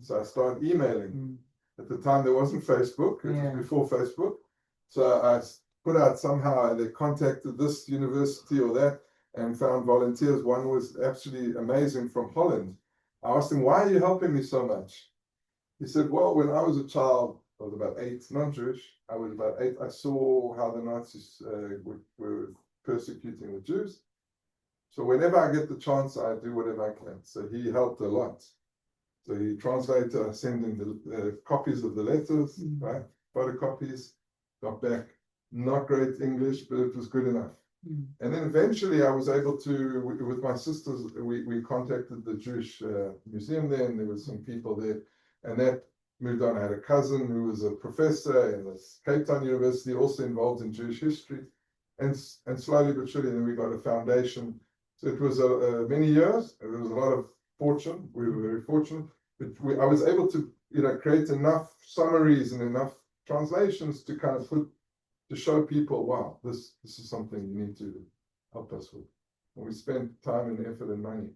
So I started emailing. At the time, there wasn't Facebook. It was before Facebook. So I put out somehow, and they contacted this university or that and found volunteers. One was absolutely amazing from Holland. I asked him, why are you helping me so much? He said, well, when I was a child, I was about 8, non-Jewish, I was about 8, I saw how the Nazis were persecuting the Jews. So whenever I get the chance, I do whatever I can. So he helped a lot. So he translated, I sent him the copies of the letters, right? Photocopies, got back. Not great English, but it was good enough. And then eventually I was able to, with my sisters, we contacted the Jewish museum there, and there were some people there. And that moved on. I had a cousin who was a professor in the Cape Town University, also involved in Jewish history. And slowly but surely, then we got a foundation. So it was many years. There was a lot of fortune. We were very fortunate. I was able to, create enough summaries and enough translations to kind of to show people, wow, this is something you need to help us with. And we spent time and effort and money.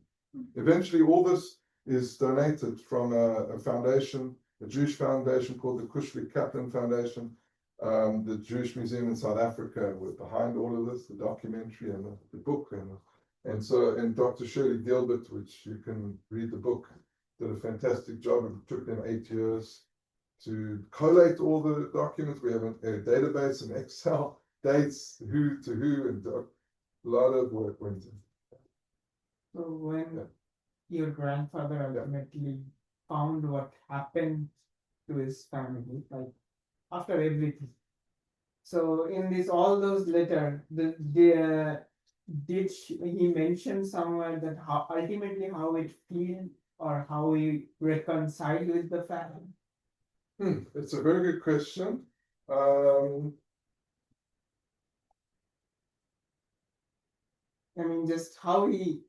Eventually, all this is donated from a foundation, a Jewish foundation called the Cushly Kaplan Foundation. The Jewish Museum in South Africa were behind all of this, the documentary and the book. And Dr. Shirley Gilbert, which you can read the book, did a fantastic job. It took them 8 years to collate all the documents. We have a database in Excel, dates, who to who, and a lot of work went in. So when your grandfather ultimately found what happened to his family, like after everything. So in all those letters, did he mention somewhere that ultimately how it feels or how he reconciled with the family? It's a very good question. I mean, just how he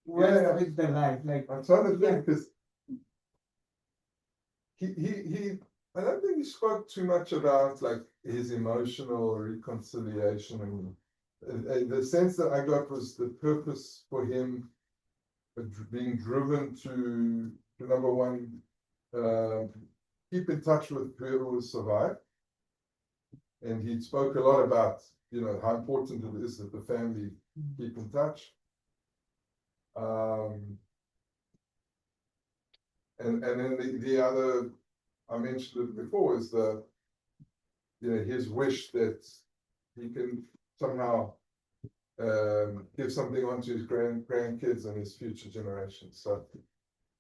went with the life. Like I'm trying to think because he I don't think he spoke too much about like his emotional reconciliation, and the sense that I got was the purpose for him being driven to number one, keep in touch with whoever survived. And he spoke a lot about, how important it is that the family keep in touch. And then the other, I mentioned it before, is his wish that he can somehow give something on to his grandkids and his future generations. So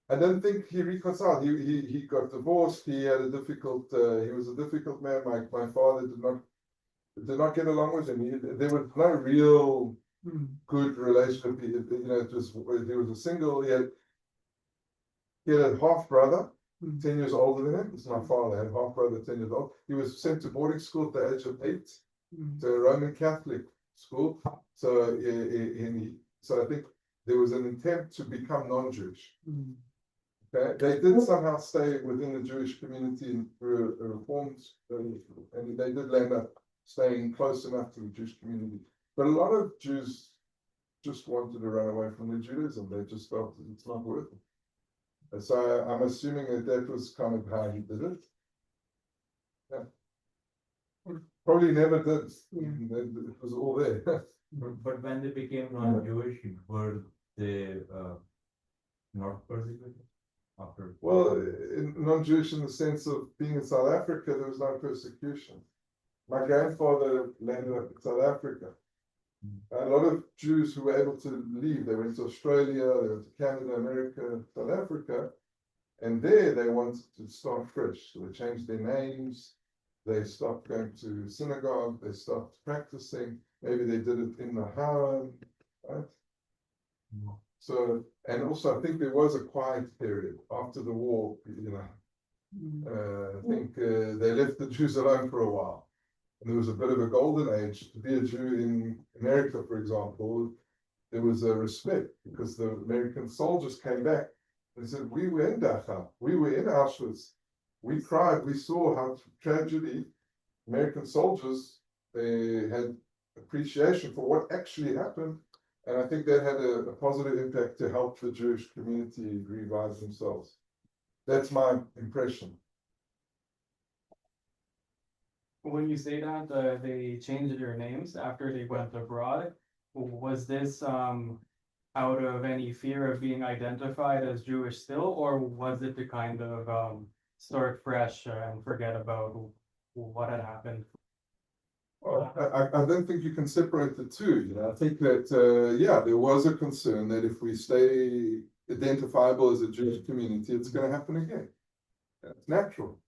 I don't think he reconciled. He got divorced. He had a difficult. He was a difficult man. My father did not get along with him. There was no real good relationship. He was a single. He had a half brother, 10 years older than him. This is my father. Had a half brother, 10 years old. He was sent to boarding school at the age of 8 to a Roman Catholic school. So so I think there was an attempt to become non-Jewish. Okay? They did somehow stay within the Jewish community through a reformed, and they did end up staying close enough to the Jewish community. But a lot of Jews just wanted to run away from the Judaism. They just felt it's not worth it. And so I'm assuming that was kind of how he did it. Yeah. Probably never did. It was all there. But when they became non-Jewish, were they not persecuted after? Well, non-Jewish in the sense of being in South Africa, there was no persecution. My grandfather landed up in South Africa. A lot of Jews who were able to leave, they went to Australia, they went to Canada, America, South Africa, and there they wanted to start fresh. So they changed their names, they stopped going to synagogue, they stopped practicing. Maybe they did it in the harem, right? So, and also I think there was a quiet period after the war, I think they left the Jews alone for a while. And there was a bit of a golden age. To be a Jew in America, for example, there was a respect because the American soldiers came back and said, we were in Dachau, we were in Auschwitz, we cried, we saw how tragedy. American soldiers, they had appreciation for what actually happened. And I think that had a positive impact to help the Jewish community revive themselves. That's my impression. When you say that they changed their names after they went abroad, was this out of any fear of being identified as Jewish still, or was it to kind of start fresh and forget about what had happened? Well, I don't think you can separate the two. I think that, there was a concern that if we stay identifiable as a Jewish community, it's going to happen again. It's natural.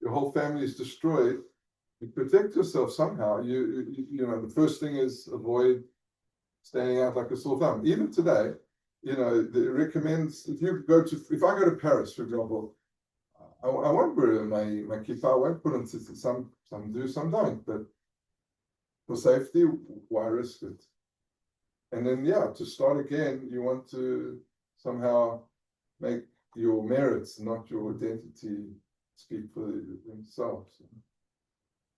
Your whole family is destroyed. You protect yourself somehow. The first thing is avoid standing out like a sore thumb. Even today, it recommends if I go to Paris, for example, I won't wear my kippah. I won't put on tzitzit. Some do, some don't. But for safety, why risk it? And then, to start again, you want to somehow make your merits, not your identity, speak for themselves.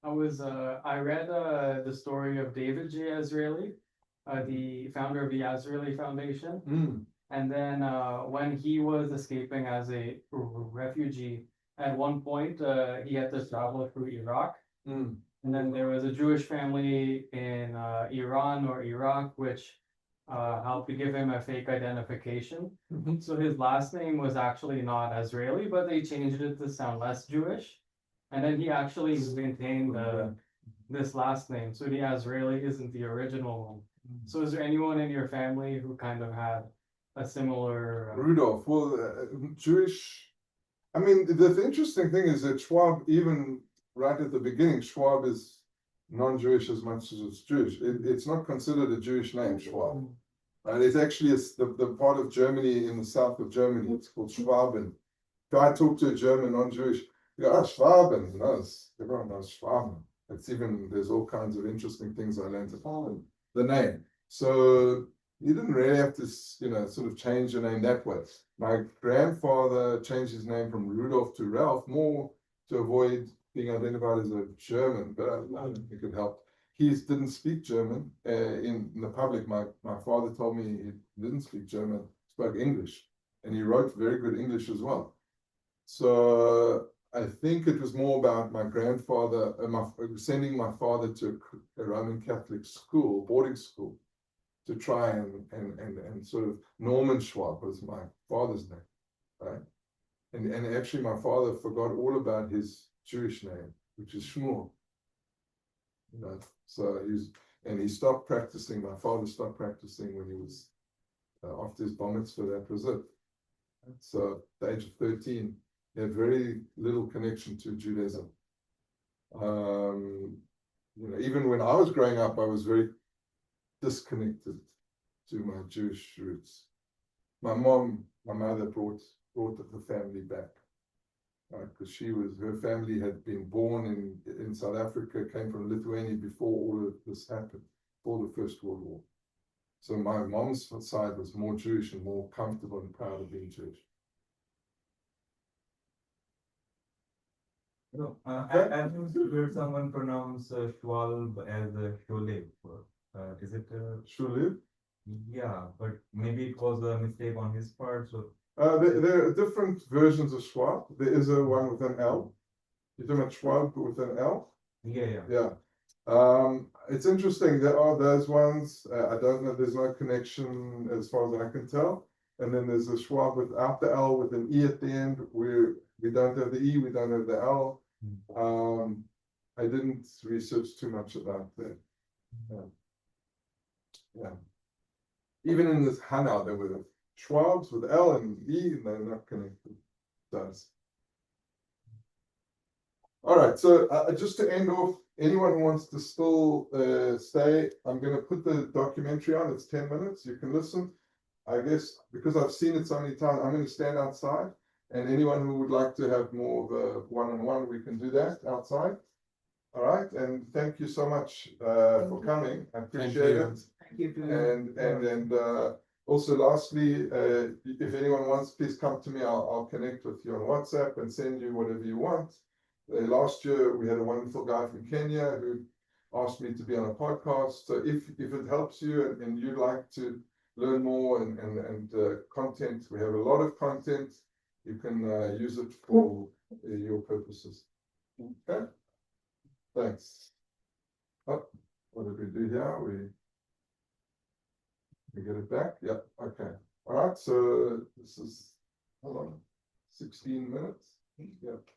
I read the story of David J. Azrieli, the founder of the Azrieli Foundation. And then when he was escaping as a refugee, at one point he had to travel through Iraq. And then there was a Jewish family in Iran or Iraq, which helped to give him a fake identification. So his last name was actually not Azrieli, but they changed it to sound less Jewish. And then he actually maintained this last name. So the Azrieli isn't the original one. So is there anyone in your family who kind of had a similar Rudolph, well, Jewish. I mean, the interesting thing is that Schwab, even right at the beginning, Schwab is non-Jewish as much as it's Jewish. It's not considered a Jewish name, Schwab. And it's actually the part of Germany in the south of Germany. It's called Schwaben. If I talk to a German non-Jewish, you go, Schwaben. No, everyone knows Schwaben. It's even, there's all kinds of interesting things I learned about the name. So you didn't really have to, sort of change your name that way. My grandfather changed his name from Rudolph to Ralph more to avoid being identified as a German, but I don't think it helped. He didn't speak German in the public. My father told me he didn't speak German, spoke English, and he wrote very good English as well. So I think it was more about my grandfather, sending my father to a Roman Catholic school, boarding school, to try and sort of Norman Schwab was my father's name, right? And actually my father forgot all about his Jewish name, which is Shmuel. So he stopped practicing. My father stopped practicing when he was after his bar mitzvah. That was it. So at the age of 13, he had very little connection to Judaism. Even when I was growing up, I was very disconnected to my Jewish roots. My mother brought the family back, because her family had been born in South Africa, came from Lithuania before all of this happened, before the First World War. So my mom's side was more Jewish and more comfortable and proud of being Jewish. No, I've heard someone pronounce Schwab as Sholem. Is it Sholem? Yeah, but maybe it was a mistake on his part. So there are different versions of Schwab. There is a one with an L. You're talking about Schwab with an L? Yeah. It's interesting. There are those ones. I don't know. There's no connection as far as I can tell. And then there's a Schwab without the L with an E at the end. We don't have the E. We don't have the L. I didn't research too much about that. Yeah. Even in this Hana, there were Schwabs with L and E, and they're not connected. Does. All right, so just to end off, anyone who wants to still stay, I'm going to put the documentary on. It's 10 minutes. You can listen. I guess because I've seen it so many times, I'm going to stand outside. And anyone who would like to have more of a one-on-one, we can do that outside. All right, and thank you so much for coming. I appreciate it. Thank you. And also, lastly, if anyone wants, please come to me. I'll connect with you on WhatsApp and send you whatever you want. Last year, we had a wonderful guy from Kenya who asked me to be on a podcast. So if it helps you and you'd like to learn more and content, we have a lot of content. You can use it for your purposes. Okay. Thanks. Oh, what did we do here? We get it back? Yep. Okay. All right. So this is, hold on, 16 minutes. Yep.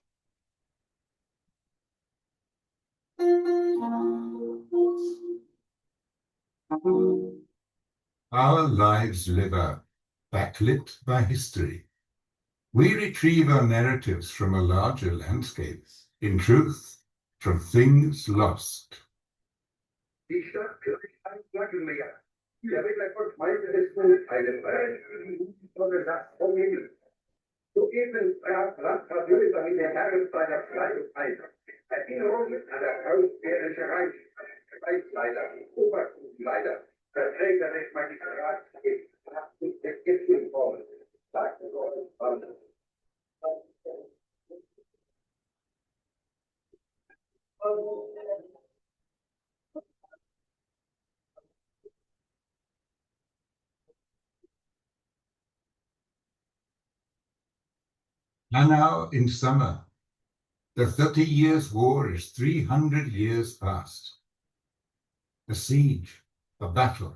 Our lives live out, backlit by history. We retrieve our narratives from a larger landscape, in truth, from things lost. Erinnerungen an das Hausbärische Reich, Reichsleiter, Obergruppenleiter, Vertreter des Magistrats, es gibt Formen. Hanau in summer. The 30 Years' War is 300 years past. A siege, a battle.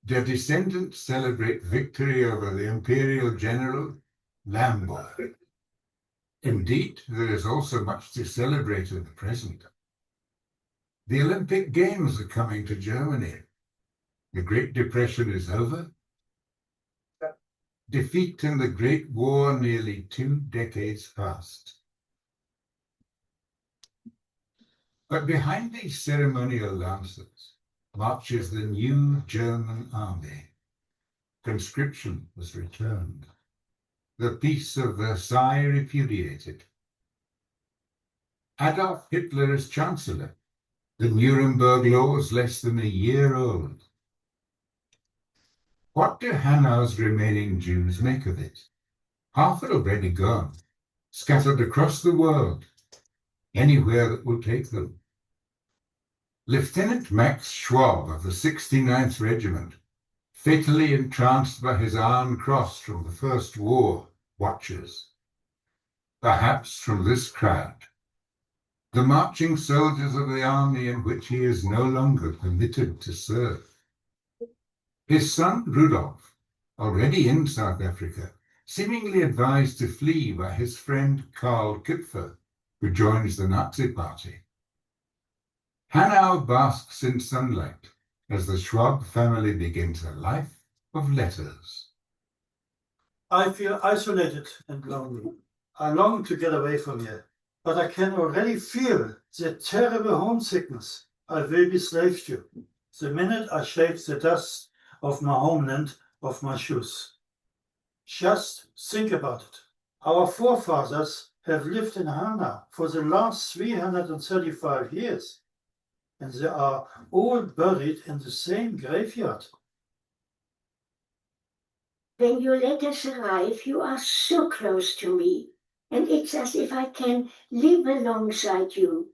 Their descendants celebrate victory over the imperial general Lambo. Indeed, there is also much to celebrate in the present. The Olympic Games are coming to Germany. The Great Depression is over. Defeat in the Great War nearly 2 decades past. But behind these ceremonial lances marches the new German army. Conscription was returned. The Peace of Versailles repudiated. Adolf Hitler is Chancellor. The Nuremberg laws less than a year old. What do Hanau's remaining Jews make of it? Half are already gone, scattered across the world, anywhere that will take them. Lieutenant Max Schwab of the 69th Regiment, fatally entranced by his Iron Cross from the First War, watches. Perhaps from this crowd, the marching soldiers of the army in which he is no longer permitted to serve. His son Rudolf, already in South Africa, seemingly advised to flee by his friend Karl Kupfer, who joins the Nazi Party. Hanau basks in sunlight as the Schwab family begins a life of letters. I feel isolated and lonely. I long to get away from here, but I can already feel the terrible homesickness I will be slave to the minute I shake the dust of my homeland off my shoes. Just think about it. Our forefathers have lived in Hanau for the last 335 years, and they are all buried in the same graveyard. When your letters arrive, you are so close to me, and it's as if I can live alongside you.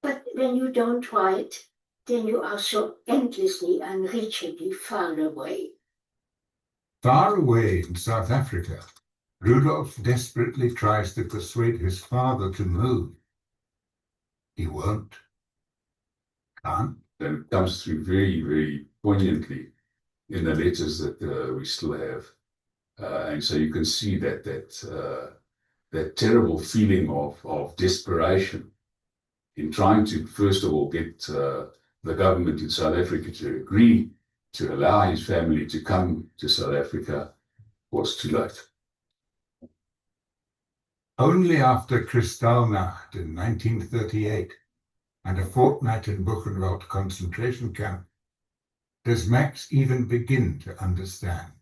But when you don't write, then you are so endlessly, unreachably far away. Far away in South Africa, Rudolf desperately tries to persuade his father to move. He won't. Can't. And it comes through very, very poignantly in the letters that we still have. And so you can see that terrible feeling of desperation in trying to, first of all, get the government in South Africa to agree to allow his family to come to South Africa was too late. Only after Kristallnacht in 1938 and a fortnight in Buchenwald concentration camp does Max even begin to understand.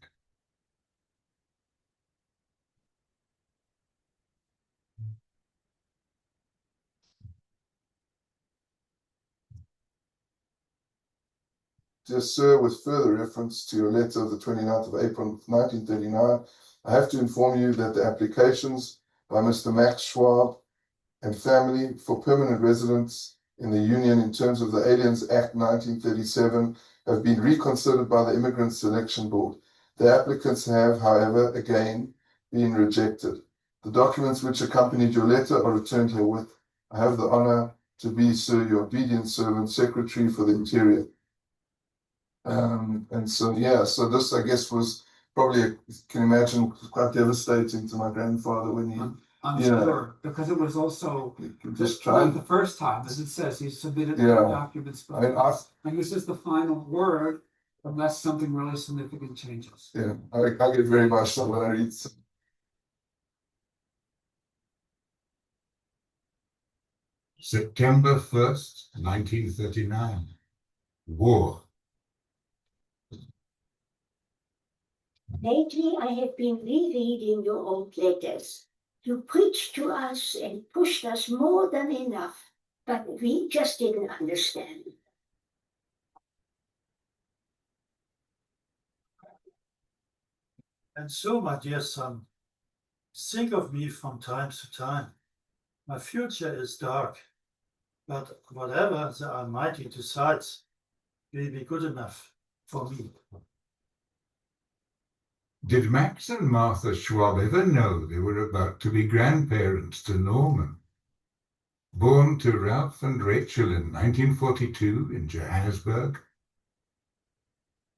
Dear Sir, with further reference to your letter of the 29th of April 1939, I have to inform you that the applications by Mr. Max Schwab and family for permanent residence in the Union in terms of the Aliens Act 1937 have been reconsidered by the Immigrant Selection Board. The applicants have, however, again been rejected. The documents which accompanied your letter are returned herewith. I have the honor to be, sir, your obedient servant, Secretary for the Interior. And so, yeah, so this, I guess, was probably, you can imagine, quite devastating to my grandfather when he, I'm sure, because it was also just not trying. the first time, as it says, he submitted Yeah. documents, but I mean, and this is the final word, unless something really significant changes. Yeah, I get very emotional when I read. September 1st, 1939. War. Lately, I have been rereading your old letters. You preached to us and pushed us more than enough, but we just didn't understand. And so, my dear son, think of me from time to time. My future is dark, but whatever the Almighty decides will be good enough for me. Did Max and Martha Schwab ever know they were about to be grandparents to Norman? Born to Ralph and Rachel in 1942 in Johannesburg?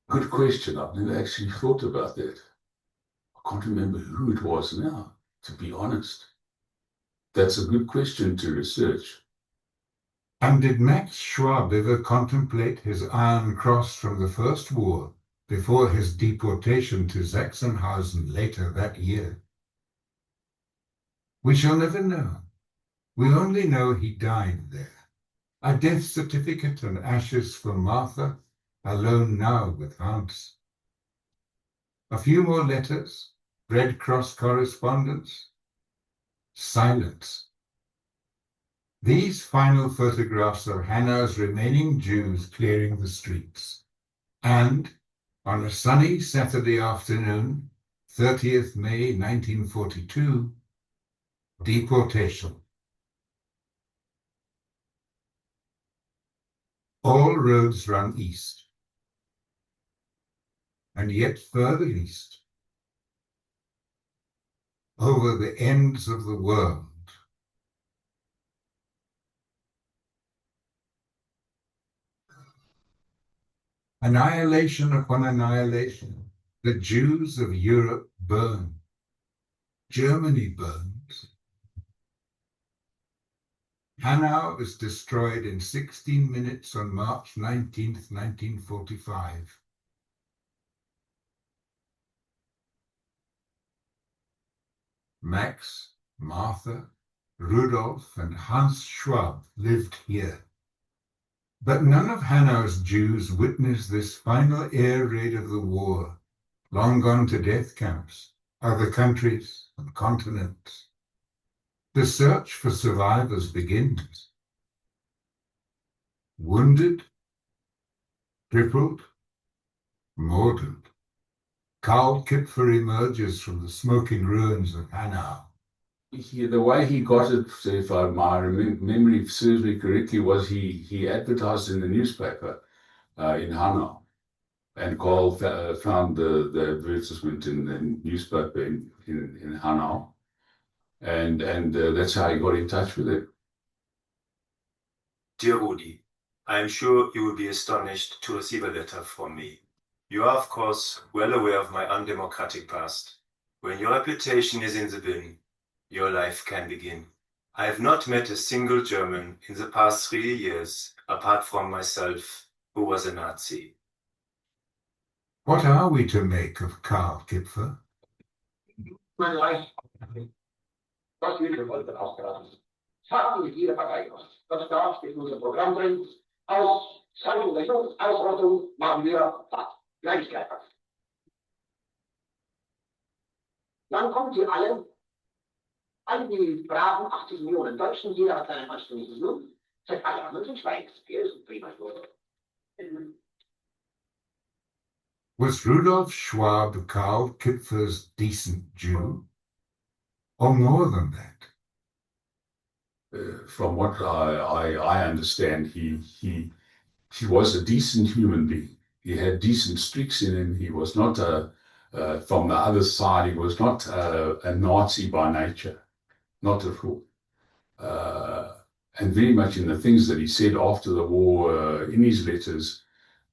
Good question. I've never actually thought about that. I can't remember who it was now, to be honest. That's a good question to research. And did Max Schwab ever contemplate his Iron Cross from the First War before his deportation to Sachsenhausen later that year? We shall never know. We only know he died there. A death certificate and ashes for Martha, alone now with Hans. A few more letters, Red Cross correspondence, silence. These final photographs of Hanau's remaining Jews clearing the streets. And on a sunny Saturday afternoon, 30th May 1942, deportation. All roads run east, and yet further east, over the ends of the world. Annihilation upon annihilation. The Jews of Europe burn. Germany burns. Hanau is destroyed in 16 minutes on March 19th, 1945. Max, Martha, Rudolf, and Hans Schwab lived here. But none of Hanau's Jews witnessed this final air raid of the war, long gone to death camps, other countries and continents. The search for survivors begins. Wounded, crippled, murdered, Karl Kipfer emerges from the smoking ruins of Hanau. The way he got it, if my memory serves me correctly, was he advertised in the newspaper in Hanau. And Karl found the advertisement in the newspaper in Hanau. And that's how he got in touch with it. Dear Udi, I am sure you will be astonished to receive a letter from me. You are, of course, well aware of my undemocratic past. When your reputation is in the bin, your life can begin. I have not met a single German in the past 3 years, apart from myself, who was a Nazi. What are we to make of Karl Kipfer? Was wir gewollt aufgeladen. Haben wir jeder Partei gemacht. Das darf in unser Programm bringen. Aus Zeitungsrechnung, Ausrottung machen wir Gleichheit. Dann kommen sie alle die braven 80 Millionen Deutschen, jeder hat seine anständige Lohn, seit alle anderen sind Schweiz. Wir sind prima Lohn. Was Rudolf Schwab Karl Kipfer's decent Jew? Or more than that? From what I understand, he was a decent human being. He had decent streaks in him. He was not from the other side. He was not a Nazi by nature, not at all. And very much in the things that he said after the war, in his letters,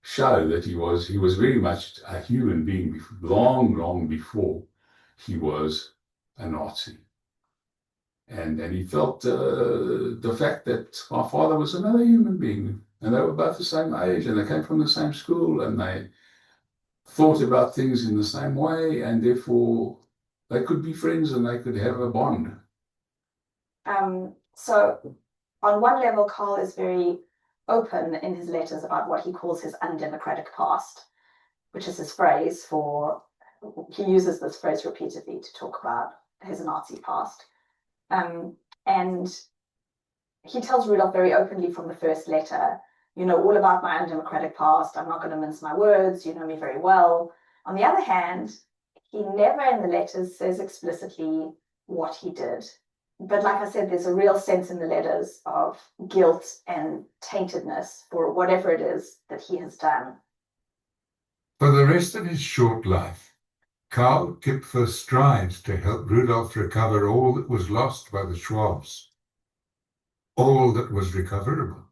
show that he was very much a human being long before he was a Nazi. And he felt the fact that my father was another human being, and they were both the same age, and they came from the same school, and they thought about things in the same way, and therefore they could be friends and they could have a bond. So on one level, Karl is very open in his letters about what he calls his undemocratic past, which is his phrase for, he uses this phrase repeatedly to talk about his Nazi past. And he tells Rudolf very openly from the first letter, you know all about my undemocratic past. I'm not going to mince my words. You know me very well. On the other hand, he never in the letters says explicitly what he did. But like I said, there's a real sense in the letters of guilt and taintedness for whatever it is that he has done. For the rest of his short life, Karl Kipfer strives to help Rudolf recover all that was lost by the Schwabs, all that was recoverable,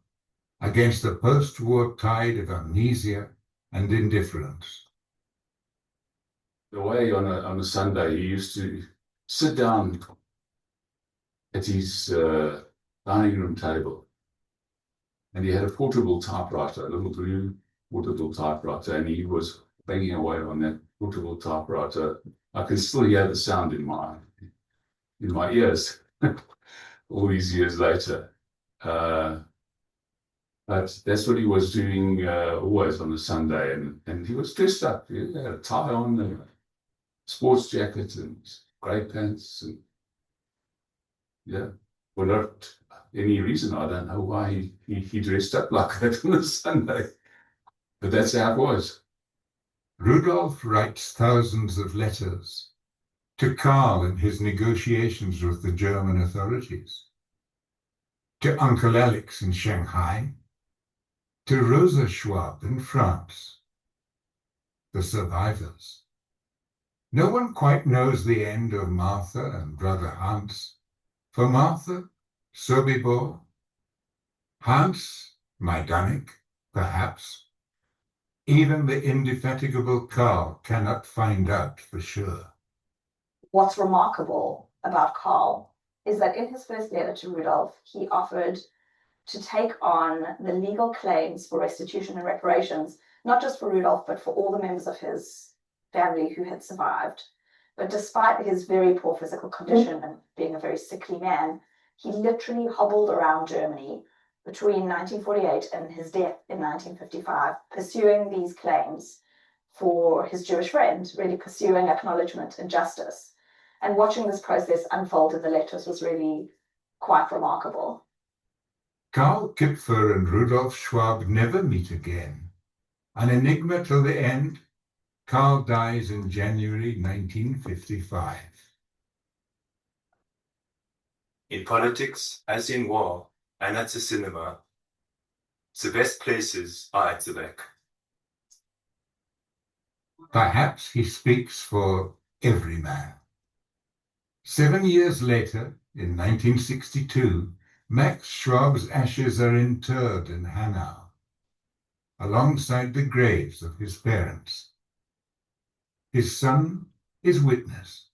against the post-war tide of amnesia and indifference. The way on a Sunday, he used to sit down at his dining room table, and he had a portable typewriter, a little blue portable typewriter, and he was banging away on that portable typewriter. I can still hear the sound in my ears all these years later. But that's what he was doing always on a Sunday, and he was dressed up. He had a tie on, and a sports jacket, and grey pants, and yeah, for not any reason. I don't know why he dressed up like that on a Sunday, but that's how it was. Rudolf writes thousands of letters to Karl in his negotiations with the German authorities, to Uncle Alex in Shanghai, to Rosa Schwab in France, the survivors. No one quite knows the end of Martha and brother Hans. For Martha, Sobibor, Hans, Majdanek, perhaps. Even the indefatigable Karl cannot find out for sure. What's remarkable about Karl is that in his first letter to Rudolf, he offered to take on the legal claims for restitution and reparations, not just for Rudolf, but for all the members of his family who had survived. But despite his very poor physical condition and being a very sickly man, he literally hobbled around Germany between 1948 and his death in 1955, pursuing these claims for his Jewish friend, really pursuing acknowledgement and justice. And watching this process unfold in the letters was really quite remarkable. Karl Kipfer and Rudolf Schwab never meet again. An enigma till the end, Karl dies in January 1955. In politics, as in war, and at the cinema, the best places are at the back. Perhaps he speaks for every man. 7 years later, in 1962, Max Schwab's ashes are interred in Hanau, alongside the graves of his parents. His son is witness.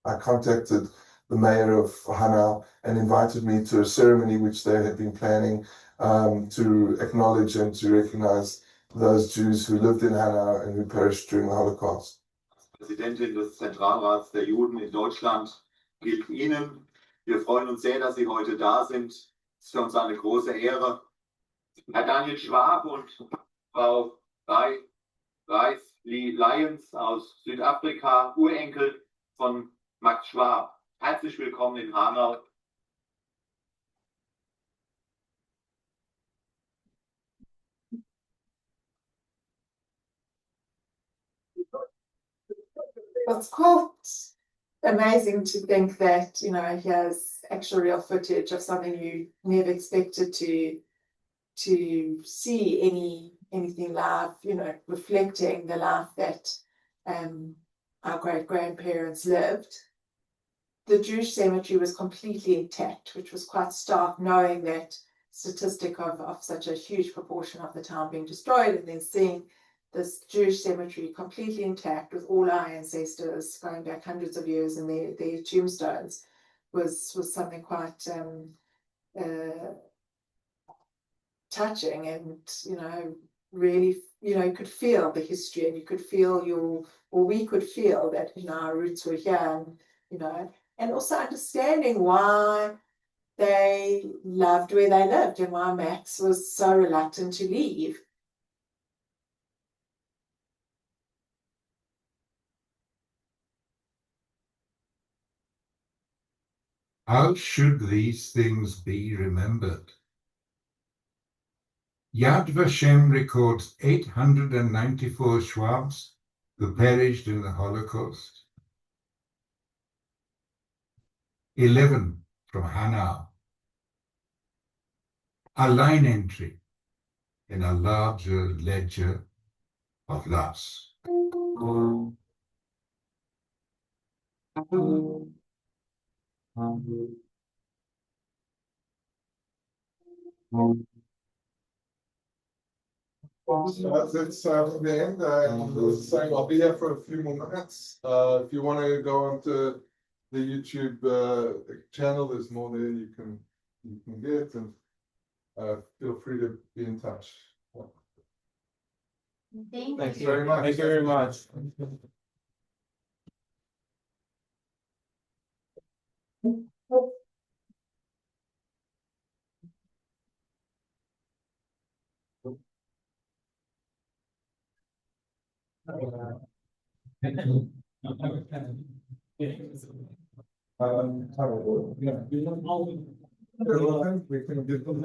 I contacted the mayor of Hanau and invited me to a ceremony which they had been planning to acknowledge and to recognize those Jews who lived in Hanau and who perished during the Holocaust. Präsidentin des Zentralrats der Juden in Deutschland gilt Ihnen. Wir freuen uns sehr, dass Sie heute da sind. Es ist für uns eine große Ehre. Herr Daniel Schwab und Frau Lyons aus Südafrika, Urenkel von Max Schwab. Herzlich willkommen in Hanau. It's quite amazing to think that, you know, here's actual real footage of something you never expected to see anything live, you know, reflecting the life that our great-grandparents lived. The Jewish cemetery was completely intact, which was quite stark, knowing that statistic of such a huge proportion of the town being destroyed, and then seeing this Jewish cemetery completely intact with all our ancestors going back hundreds of years and their tombstones was something quite touching, and, you know, really, you know, you could feel the history, and you could feel we could feel that, you know, our roots were here, and, you know, and also understanding why they loved where they lived and why Max was so reluctant to leave. How should these things be remembered? Yad Vashem records 894 Schwabs who perished in the Holocaust. 11 from Hanau. A line entry in a larger ledger of loss. That's the end. Saying I'll be here for a few more minutes. If you want to go onto the YouTube channel, there's more there you can get, and feel free to be in touch. Thank you very much. Thank you very much.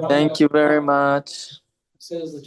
Thank you very much. Says the